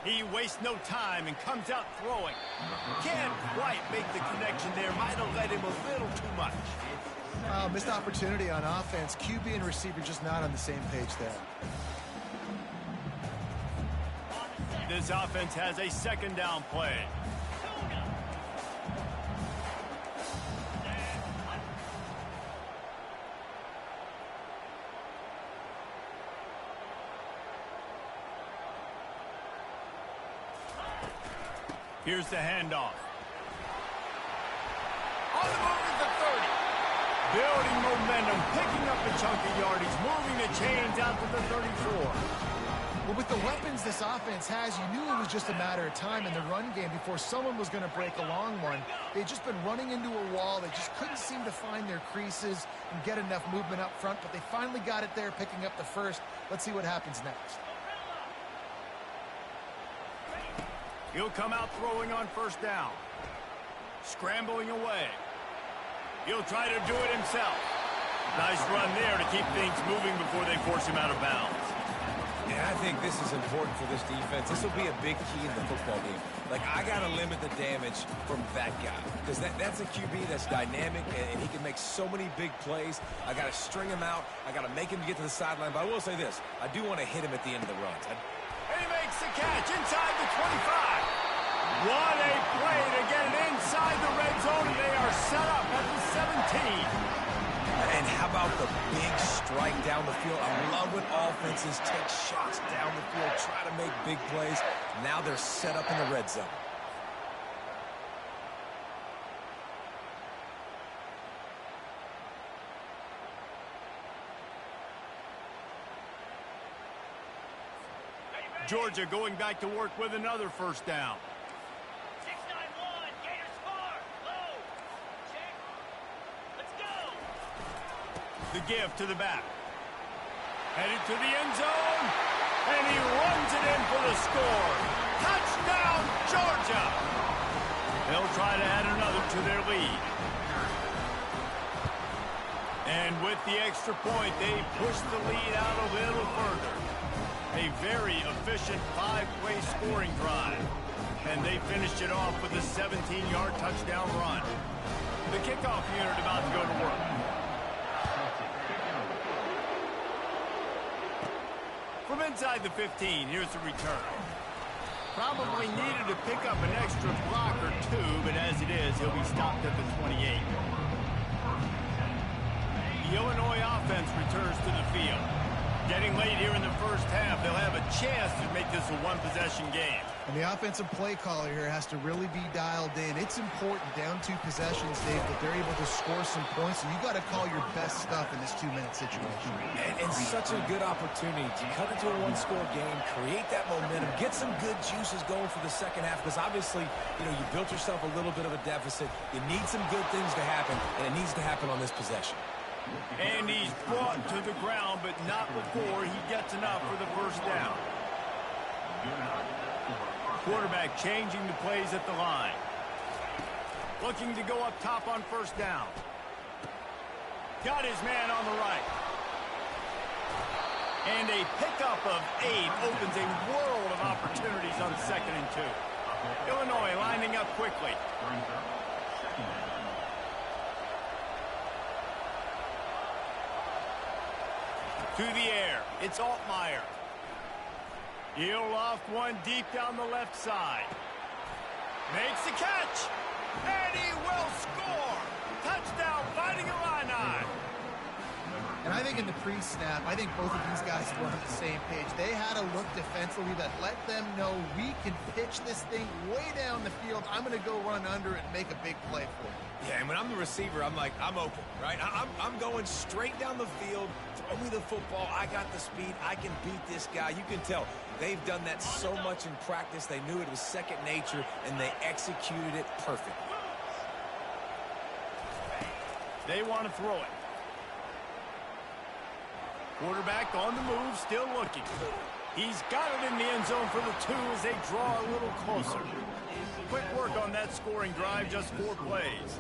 He wastes no time and comes out throwing. Can't quite make the connection there. Might have led him a little too much. Missed opportunity on offense. QB and receiver just not on the same page there. This offense has a second down play. Here's the handoff. On the move is the 30. Building momentum, picking up a chunk of yardage, moving the chains out to the 34. Well, with the weapons this offense has, you knew it was just a matter of time in the run game before someone was going to break a long one. They'd just been running into a wall. They just couldn't seem to find their creases and get enough movement up front, but they finally got it there, picking up the first. Let's see what happens next. He'll come out throwing on first down. Scrambling away. He'll try to do it himself. Nice run there to keep things moving before they force him out of bounds. And I think this is important for this defense. This will be a big key in the football game. Like, I got to limit the damage from that guy. Because that's a QB that's dynamic, and he can make so many big plays. I got to string him out. I got to make him get to the sideline. But I will say this. I do want to hit him at the end of the runs. And he makes the catch inside the 25. What a play to get it inside the red zone, and they are set up at the 17. And how about the big strike down the field? I love when offenses take shots down the field, try to make big plays. Now they're set up in the red zone. Georgia going back to work with another first down. 6-9-1, Gators far, low, check, let's go. The give to the back. Headed to the end zone, and he runs it in for the score. Touchdown, Georgia! They'll try to add another to their lead. And with the extra point, they push the lead out a little further. A very efficient 5-play scoring drive. And they finished it off with a 17-yard touchdown run. The kickoff unit about to go to work. From inside the 15, here's the return. Probably needed to pick up an extra block or two, but as it is, he'll be stopped at the 28. The Illinois offense returns to the field. Getting late here in the first half, they'll have a chance to make this a one-possession game. And the offensive play caller here has to really be dialed in. It's important down 2 possessions, Dave, that they're able to score some points. And you got to call your best stuff in this 2-minute situation. And such a good opportunity to cut into a 1-score game, create that momentum, get some good juices going for the second half. Because obviously, you know, you built yourself a little bit of a deficit. You need some good things to happen, and it needs to happen on this possession. And he's brought to the ground, but not before he gets enough for the first down. Quarterback changing the plays at the line. Looking to go up top on first down. Got his man on the right. And a pickup of 8 opens a world of opportunities on 2nd and 2. Illinois lining up quickly. To the air. It's Altmaier. He'll loft one deep down the left side. Makes the catch. And he will score. Touchdown, Fighting Illini. And I think in the pre-snap, I think both of these guys were on the same page. They had a look defensively that let them know we can pitch this thing way down the field. I'm going to go run under it and make a big play for you. Yeah, and when I'm the receiver, I'm like, I'm open, right? I'm going straight down the field. Throw me the football. I got the speed. I can beat this guy. You can tell they've done that so much in practice. They knew it was second nature, and they executed it perfectly. They want to throw it. Quarterback on the move, still looking. He's got it in the end zone for the 2 as they draw a little closer. Quick work on that scoring drive, just 4 plays.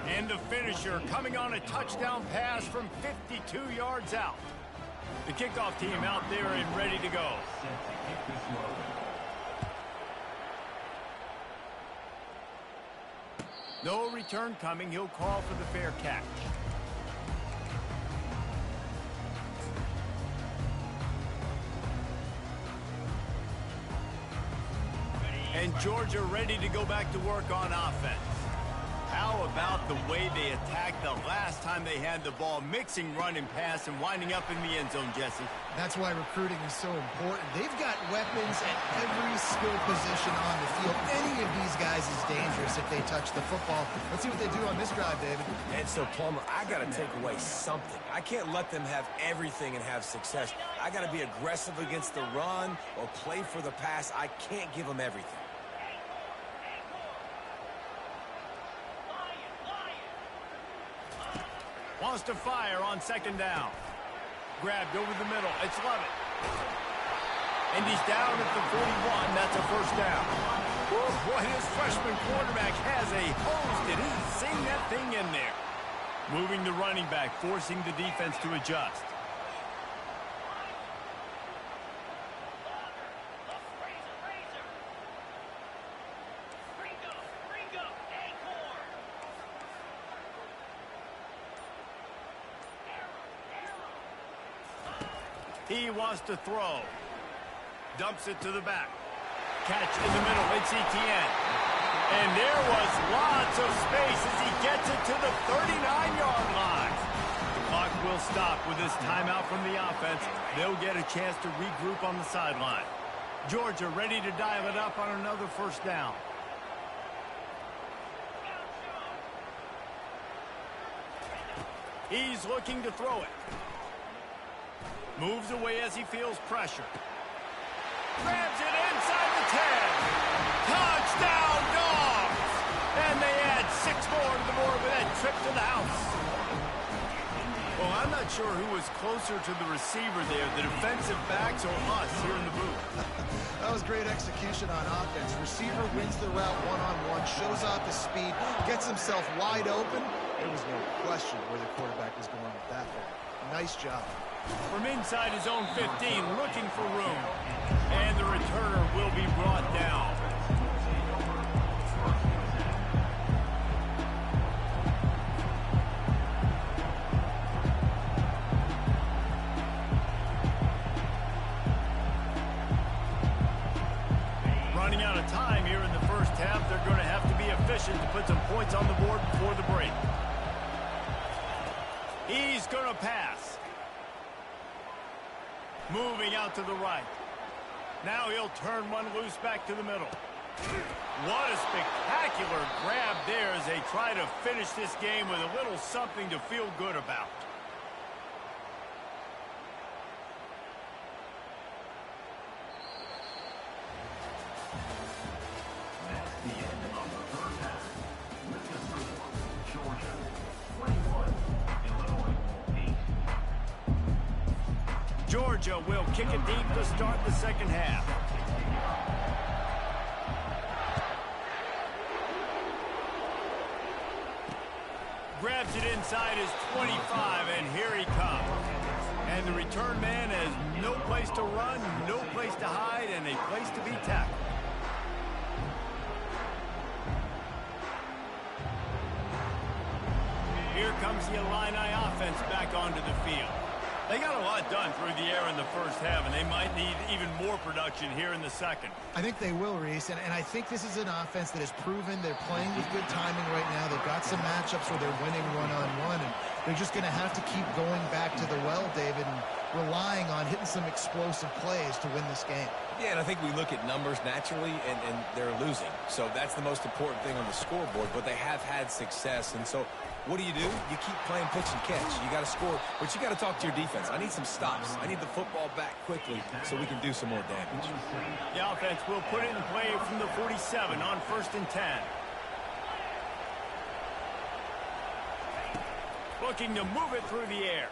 And the finisher coming on a touchdown pass from 52 yards out. The kickoff team out there and ready to go. No return coming. He'll call for the fair catch. And Georgia ready to go back to work on offense. How about the way they attacked the last time they had the ball, mixing run and pass and winding up in the end zone, Jesse? That's why recruiting is so important. They've got weapons at every skill position on the field. Any of these guys is dangerous if they touch the football. Let's see what they do on this drive, David. And so, Palmer, I got to take away something. I can't let them have everything and have success. I got to be aggressive against the run or play for the pass. I can't give them everything. Wants to fire on 2nd down. Grabbed over the middle. It's Lovett. And he's down at the 41. That's a first down. Woo, boy, his freshman quarterback has a hose. Did he sing that thing in there? Moving the running back, forcing the defense to adjust. He wants to throw. Dumps it to the back. Catch in the middle. It's Etienne. And there was lots of space as he gets it to the 39-yard line. The clock will stop with this timeout from the offense. They'll get a chance to regroup on the sideline. Georgia ready to dial it up on another first down. He's looking to throw it. Moves away as he feels pressure. Grabs it inside the 10. Touchdown, Dogs! And they add 6 more to the board with that trip to the house. Well, I'm not sure who was closer to the receiver there, the defensive backs or us here in the booth. That was great execution on offense. Receiver wins the route one-on-one, shows off his speed, gets himself wide open. There was no question where the quarterback was going with that ball. Nice job. From inside his own 15, looking for room. And the returner will be brought down. Running out of time here in the first half. They're going to have to be efficient to put some points on the board before the break. He's going to pass. Moving out to the right. Now he'll turn one loose back to the middle. What a spectacular grab there as they try to finish this game with a little something to feel good about. That's the end of the first half. With the score, Georgia 21, Illinois 8. Georgia will kick it deep to start the second half. Grabs it inside his 25, and here he comes. And the return man has no place to run, no place to hide, and a place to be tackled. Here comes the Illini offense back onto the field. They got a lot done through the air in the first half, and they might need even more production here in the second. I think they will, Reese, and I think this is an offense that has proven they're playing with good timing right now. They've got some matchups where they're winning one-on-one, and they're just going to have to keep going back to the well, David, and relying on hitting some explosive plays to win this game. Yeah, and I think we look at numbers naturally, and they're losing. So that's the most important thing on the scoreboard, but they have had success. And so what do? You keep playing pitch and catch. You got to score, but you got to talk to your defense. I need some stops. I need the football back quickly so we can do some more damage. The offense will put it in play from the 47 on 1st and 10. Looking to move it through the air.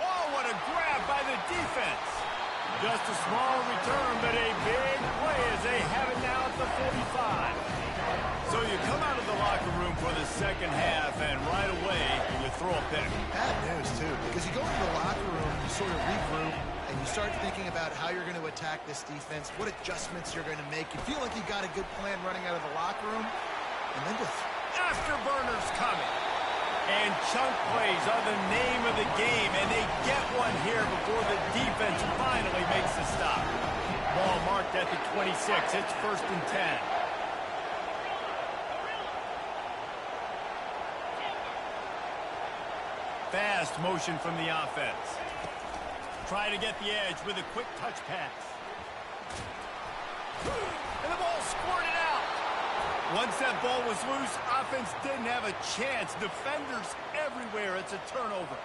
Oh, what a grab by the defense. Just a small return, but a big play as they have it now at the 45. So you come out of the locker room for the second half, and right away, you throw a pick. Bad news, too, because you go into the locker room, you sort of regroup, and you start thinking about how you're going to attack this defense, what adjustments you're going to make. You feel like you got a good plan running out of the locker room, and then just afterburners coming. And chunk plays are the name of the game, and they get one here before the defense finally makes the stop. Ball marked at the 26. It's 1st and 10. Fast motion from the offense. Try to get the edge with a quick touch pass. And the ball squirted out. Once that ball was loose, offense didn't have a chance. Defenders everywhere. It's a turnover.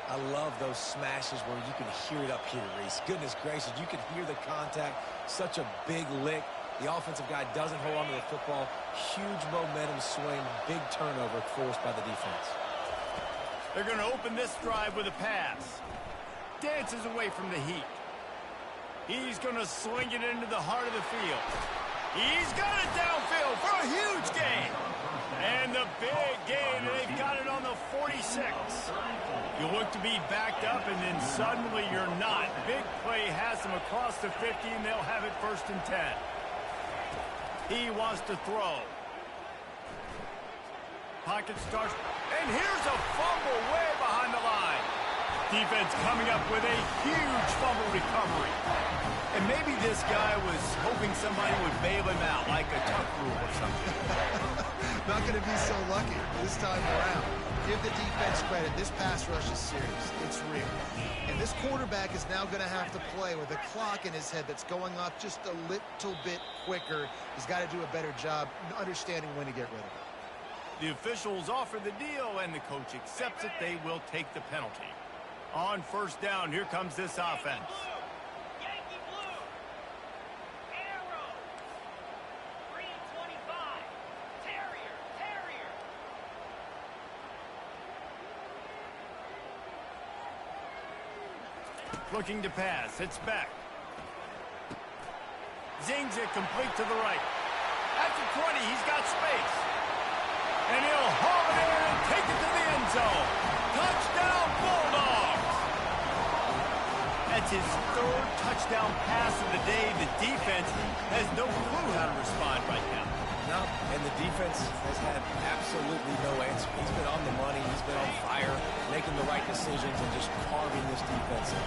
I love those smashes where you can hear it up here, Reese. Goodness gracious, you can hear the contact. Such a big lick. The offensive guy doesn't hold on to the football. Huge momentum swing. Big turnover forced by the defense. They're going to open this drive with a pass. Dances away from the heat. He's going to sling it into the heart of the field. He's got it downfield for a huge gain. And the big gain, and they've got it on the 46. You look to be backed up, and then suddenly you're not. Big play has them across the 50, and they'll have it 1st and 10. He wants to throw. Pocket starts, and here's a fumble way behind the line. Defense coming up with a huge fumble recovery. And maybe this guy was hoping somebody would bail him out, like a tuck rule or something. not going to be so lucky this time around. Give the defense credit. This pass rush is serious. It's real. And this quarterback is now going to have to play with a clock in his head that's going off just a little bit quicker. He's got to do a better job understanding when to get rid of it. The officials offer the deal, and the coach accepts it. They will take the penalty. On first down, here comes this offense. Yankee blue. Arrow. 325. Terrier. Looking to pass. It's back. Zings it complete to the right. At the 20, he's got space. And he'll haul it in and take it to the end zone. Touchdown, Bulldogs! That's his third touchdown pass of the day. The defense has no clue how to respond right now. No, and the defense has had absolutely no answer. He's been on the money. He's been on fire, making the right decisions and just carving this defense in.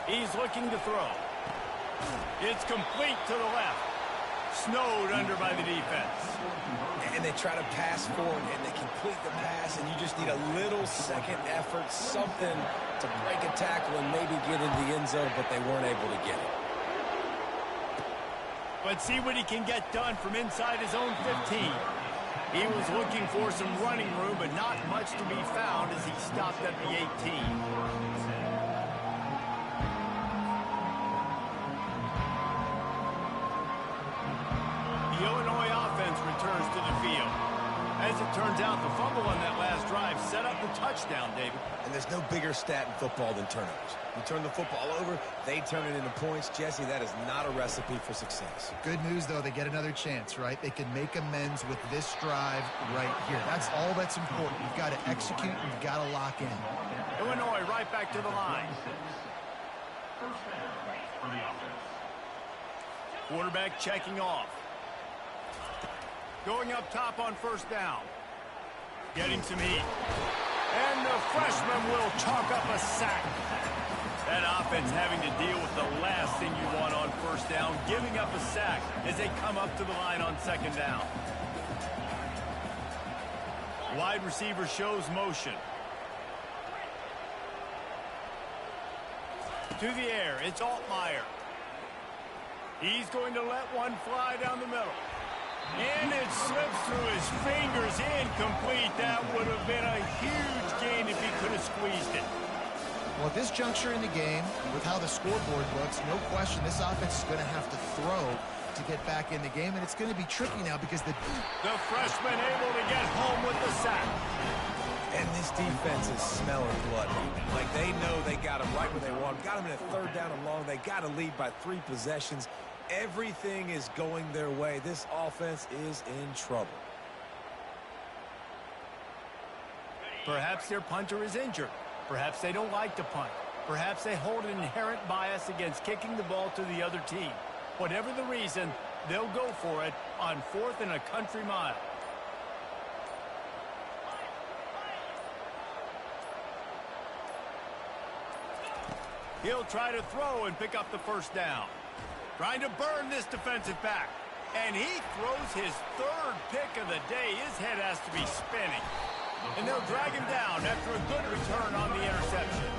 He's looking to throw. It's complete to the left. Snowed under by the defense. and they try to pass forward, and they complete the pass, and you just need a little second effort, something to break a tackle and maybe get into the end zone, but they weren't able to get it. Let's see what he can get done from inside his own 15. He was looking for some running room, but not much to be found as he stopped at the 18. The Illinois offense returns to the field. As it turns out, the fumble on that last drive set up the touchdown, David. And there's no bigger stat in football than turnovers. You turn the football over, they turn it into points. Jesse, that is not a recipe for success. Good news, though, they get another chance, right? They can make amends with this drive right here. That's all that's important. You've got to execute, you've got to lock in. Illinois right back to the line. First down for the offense. Quarterback checking off. Going up top on first down. Getting some heat. And the freshman will chalk up a sack. That offense having to deal with the last thing you want on first down, giving up a sack as they come up to the line on second down. Wide receiver shows motion. To the air, it's Altmaier. He's going to let one fly down the middle. And it slips through his fingers, incomplete. That would have been a huge gain if he could have squeezed it. Well, at this juncture in the game, with how the scoreboard looks, no question this offense is going to have to throw to get back in the game, and it's going to be tricky now because the freshman able to get home with the sack. And this defense is smelling blood. Like they know they got him right where they want him. Got him in a third down and long. They got to lead by 3 possessions. Everything is going their way. This offense is in trouble. Perhaps their punter is injured. Perhaps they don't like to punt. Perhaps they hold an inherent bias against kicking the ball to the other team. Whatever the reason, they'll go for it on 4th and a country mile. He'll try to throw and pick up the first down. Trying to burn this defensive back. And he throws his 3rd pick of the day. His head has to be spinning. And they'll drag him down after a good return on the interception.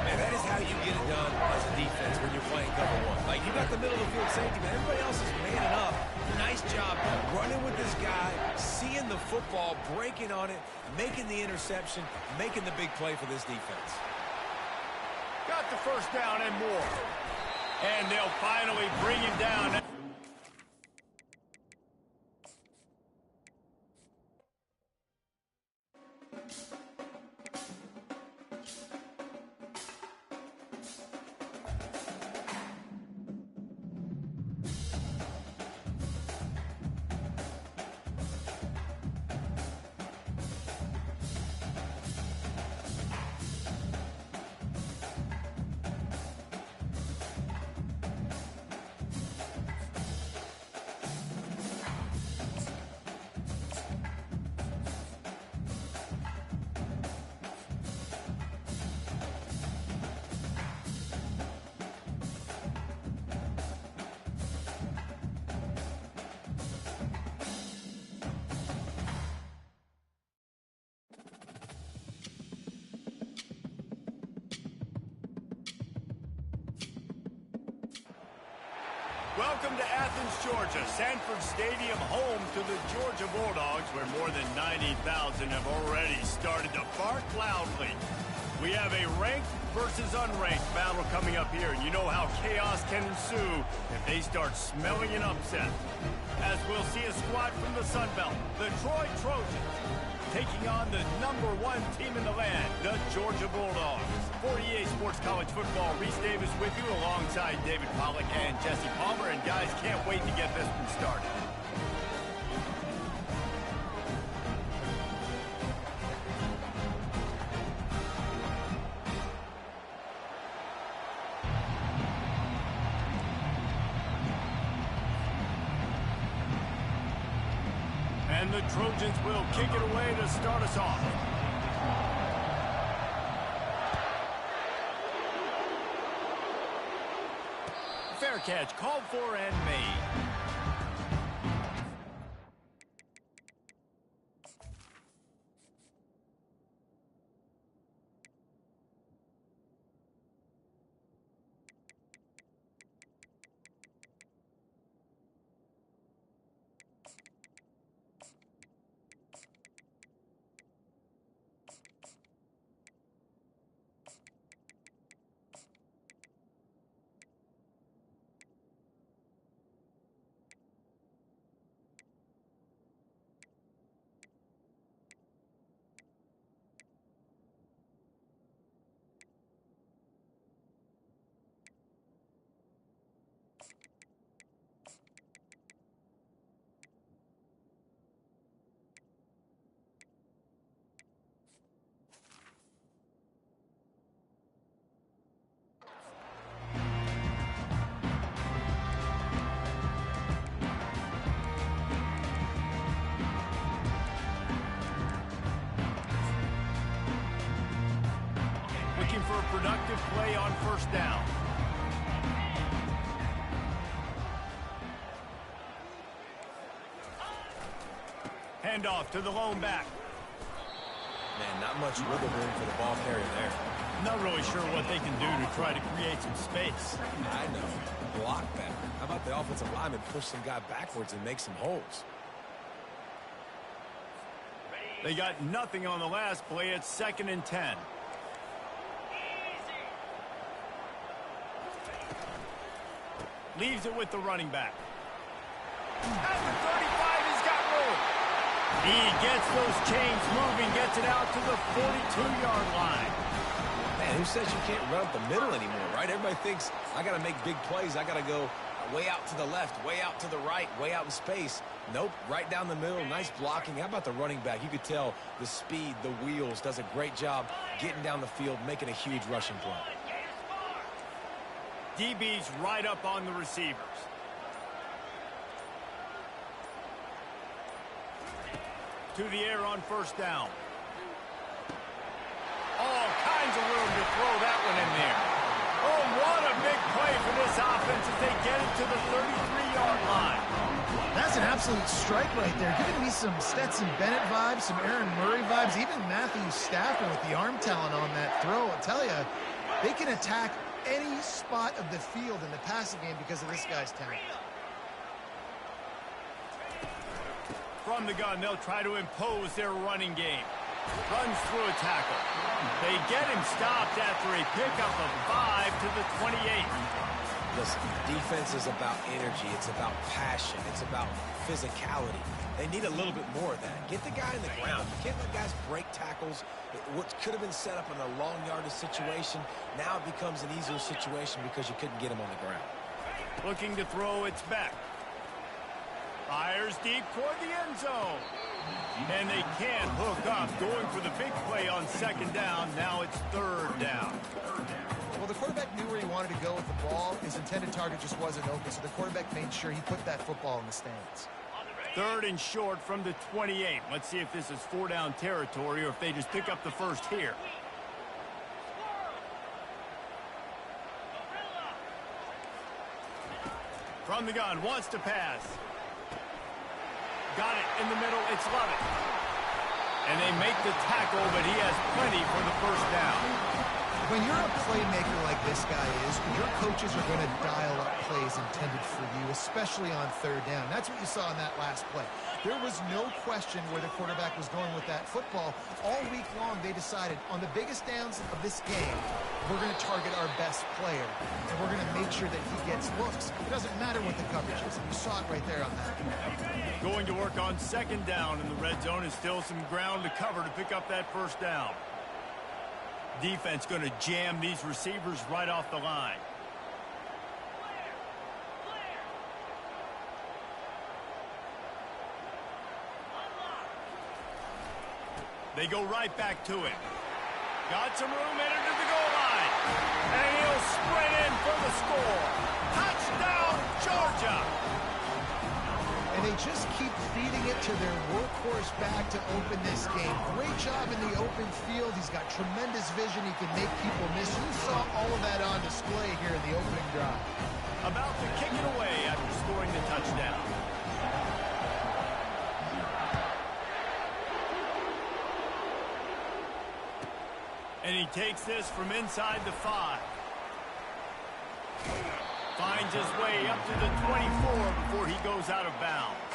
Man, that is how you get it done as a defense when you're playing cover 1. Like, you got the middle of the field safety, man. Everybody else is manning up. Nice job running with this guy, seeing the football, breaking on it, making the interception, making the big play for this defense. Got the first down and more. And they'll finally bring him down. Welcome to Athens, Georgia, Sanford Stadium, home to the Georgia Bulldogs, where more than 90,000 have already started to bark loudly. We have a ranked versus unranked battle coming up here, and you know how chaos can ensue if they start smelling an upset. As we'll see a squad from the Sun Belt, the Troy Trojans, taking on the #1 team in the land, the Georgia Bulldogs. For EA Sports College Football, Reese Davis with you alongside David Pollack and Jesse Palmer. And guys, can't wait to get this one started. And the Trojans will kick it away to start us off. Fair catch, called for and made. productive play on first down. Handoff to the lone back. Man, not much wiggle room for the ball carrier there. Not really sure what they can do to try to create some space. I know. Block better. How about the offensive lineman push some guy backwards and make some holes? They got nothing on the last play. It's 2nd and 10. Leaves it with the running back. At the 35, he's got room. He gets those chains moving, gets it out to the 42-yard line. Man, who says you can't run up the middle anymore, right? Everybody thinks, I got to make big plays. I got to go way out to the left, way out to the right, way out in space. Nope, right down the middle, nice blocking. How about the running back? You could tell the speed, the wheels, does a great job getting down the field, making a huge rushing play. DB's right up on the receivers. To the air on first down. All kinds of room to throw that one in there. Oh, what a big play for this offense as they get it to the 33-yard line. That's an absolute strike right there. Giving me some Stetson Bennett vibes, some Aaron Murray vibes, even Matthew Stafford with the arm talent on that throw. I'll tell you, they can attack any spot of the field in the passing game because of this guy's talent. From the gun, they'll try to impose their running game. Runs through a tackle. They get him stopped after a pickup of 5 to the 28. Listen, defense is about energy. It's about passion. It's about physicality. They need a little bit more of that. Get the guy in the ground. You can't let guys break tackles. What could have been set up in a long yardage situation, now it becomes an easier situation because you couldn't get him on the ground. Looking to throw, it's back. Fires deep toward the end zone. And they can't hook up. Going for the big play on 2nd down. Now it's 3rd down. Well, the quarterback knew where he wanted to go with the ball. His intended target just wasn't open, so the quarterback made sure he put that football in the stands. 3rd and short from the 28. Let's see if this is 4-down territory or if they just pick up the first here. From the gun, wants to pass. Got it in the middle. It's Lovett. And they make the tackle, but he has plenty for the first down. When you're a playmaker like this guy is, your coaches are going to dial up plays intended for you, especially on 3rd down. That's what you saw in that last play. There was no question where the quarterback was going with that football. All week long, they decided on the biggest downs of this game, we're going to target our best player, and we're going to make sure that he gets looks. It doesn't matter what the coverage is, and you saw it right there on that. Going to work on 2nd down in the red zone is still some ground to cover to pick up that first down. Defense going to jam these receivers right off the line. They go right back to it. Got some room in it to the goal line. And he'll sprint in for the score. Touchdown, Georgia! And they just keep feeding it to their workhorse back to open this game. Great job in the open field. He's got tremendous vision. He can make people miss. You saw all of that on display here in the opening drive. About to kick it away after scoring the touchdown. And he takes this from inside the 5. Finds his way up to the 24 before he goes out of bounds.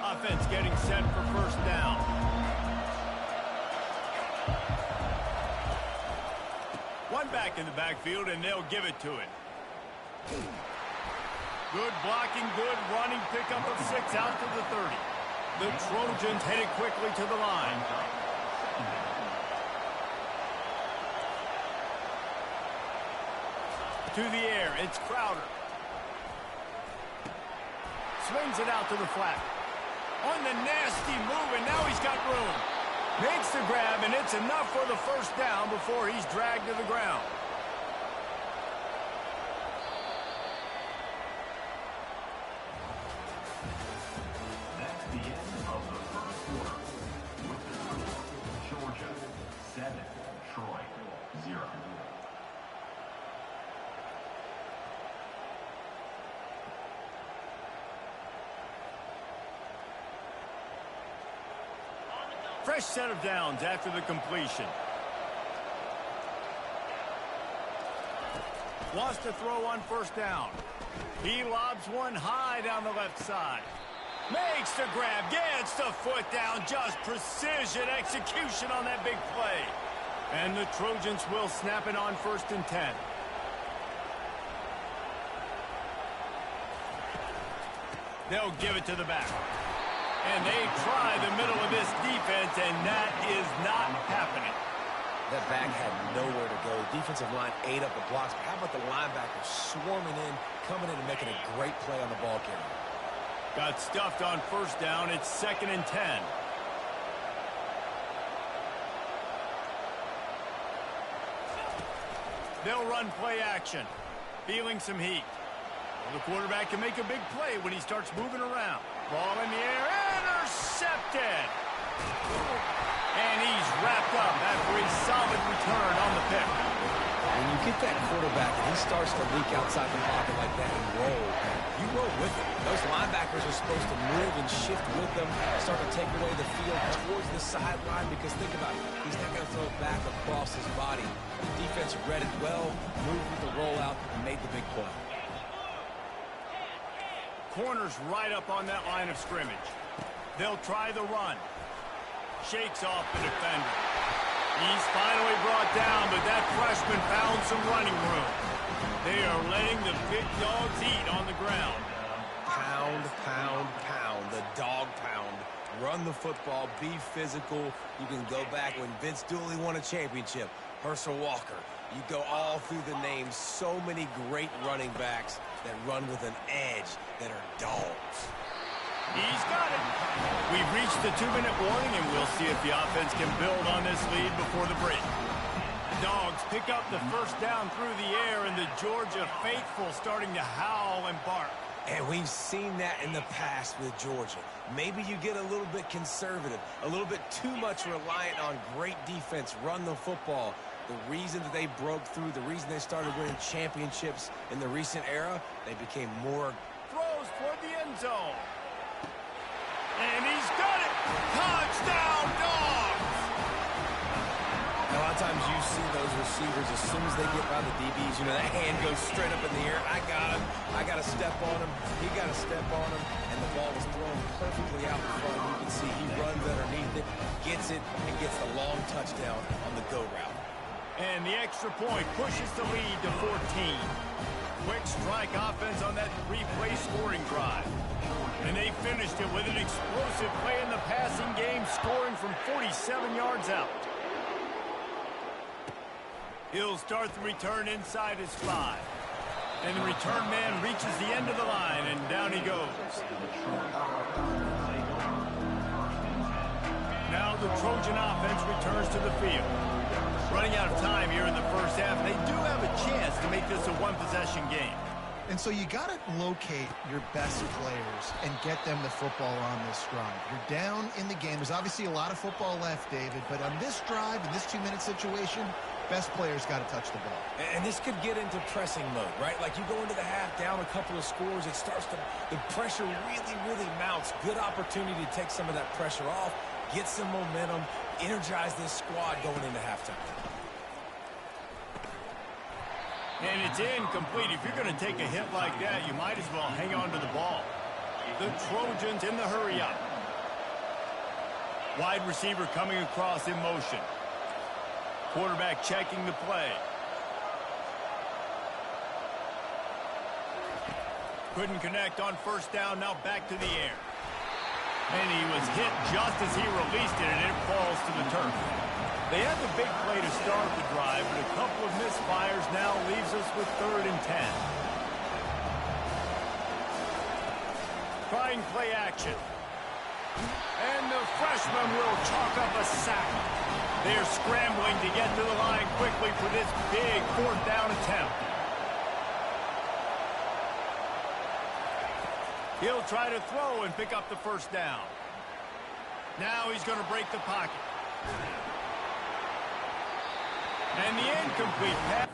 Offense getting set for first down. One back in the backfield, and they'll give it to it. Good blocking, good running, pickup of 6 out to the 30. The Trojans headed quickly to the line. To the air, it's Crowder. Swings it out to the flat. On the nasty move, and now he's got room. Makes the grab, and it's enough for the first down before he's dragged to the ground. Fresh set of downs after the completion. Wants to throw on first down. He lobs one high down the left side. Makes the grab, gets the foot down, just precision execution on that big play. And the Trojans will snap it on 1st and 10. They'll give it to the back. And they try the middle of this defense, and that is not happening. That back had nowhere to go. Defensive line ate up the blocks. But how about the linebackers swarming in, coming in and making a great play on the ball carrier? Got stuffed on first down. It's 2nd and 10. They'll run play action. Feeling some heat. Well, the quarterback can make a big play when he starts moving around. Ball in the air. Intercepted. And he's wrapped up after a solid return on the pick. When you get that quarterback and he starts to leak outside the pocket like that and roll, you roll with him. Those linebackers are supposed to move and shift with them, start to take away the field towards the sideline, because think about it, he's not going to throw it back across his body. The defense read it well, moved with the rollout, and made the big play. Corner's right up on that line of scrimmage. They'll try the run. Shakes off the defender. He's finally brought down, but that freshman found some running room. They are letting the big dogs eat on the ground. Pound, pound, pound. The dog pound. Run the football. Be physical. You can go back when Vince Dooley won a championship. Herschel Walker. You go all through the names. So many great running backs that run with an edge that are dogs. He's got it. We've reached the 2-minute warning, and we'll see if the offense can build on this lead before the break. The Dogs pick up the first down through the air, and the Georgia faithful starting to howl and bark. And we've seen that in the past with Georgia. Maybe you get a little bit conservative, a little bit too much reliant on great defense, run the football. The reason that they broke through, the reason they started winning championships in the recent era, they became more... Throws toward the end zone. And he's got it! Touchdown, Dogs! A lot of times you see those receivers, as soon as they get by the DBs, you know, that hand goes straight up in the air. I got him. I got to step on him. He got to step on him. And the ball was thrown perfectly out in front. You can see he runs underneath it, gets it, and gets the long touchdown on the go route. And the extra point pushes the lead to 14. Quick strike offense on that 3-play scoring drive. And they finished it with an explosive play in the passing game, scoring from 47 yards out. He'll start the return inside his 5. And the return man reaches the end of the line, and down he goes. Now the Trojan offense returns to the field. Running out of time here in the first half, they do have a chance to make this a one-possession game. And so you got to locate your best players and get them the football on this drive. You're down in the game. There's obviously a lot of football left, David, but on this drive, in this 2-minute situation, best players got to touch the ball. And this could get into pressing mode, right? Like you go into the half down a couple of scores, it starts to, the pressure really mounts. Good opportunity to take some of that pressure off, get some momentum, energize this squad going into halftime. And it's incomplete. If you're going to take a hit like that, you might as well hang on to the ball. The Trojans in the hurry up. Wide receiver coming across in motion. Quarterback checking the play. Couldn't connect on first down, now back to the air. And he was hit just as he released it, and it falls to the turf. They had the big play to start the drive, but a couple of misfires now leaves us with 3rd and 10. Trying play action. And the freshman will chalk up a sack. They're scrambling to get to the line quickly for this big 4th down attempt. He'll try to throw and pick up the first down. Now he's going to break the pocket. And the incomplete pass.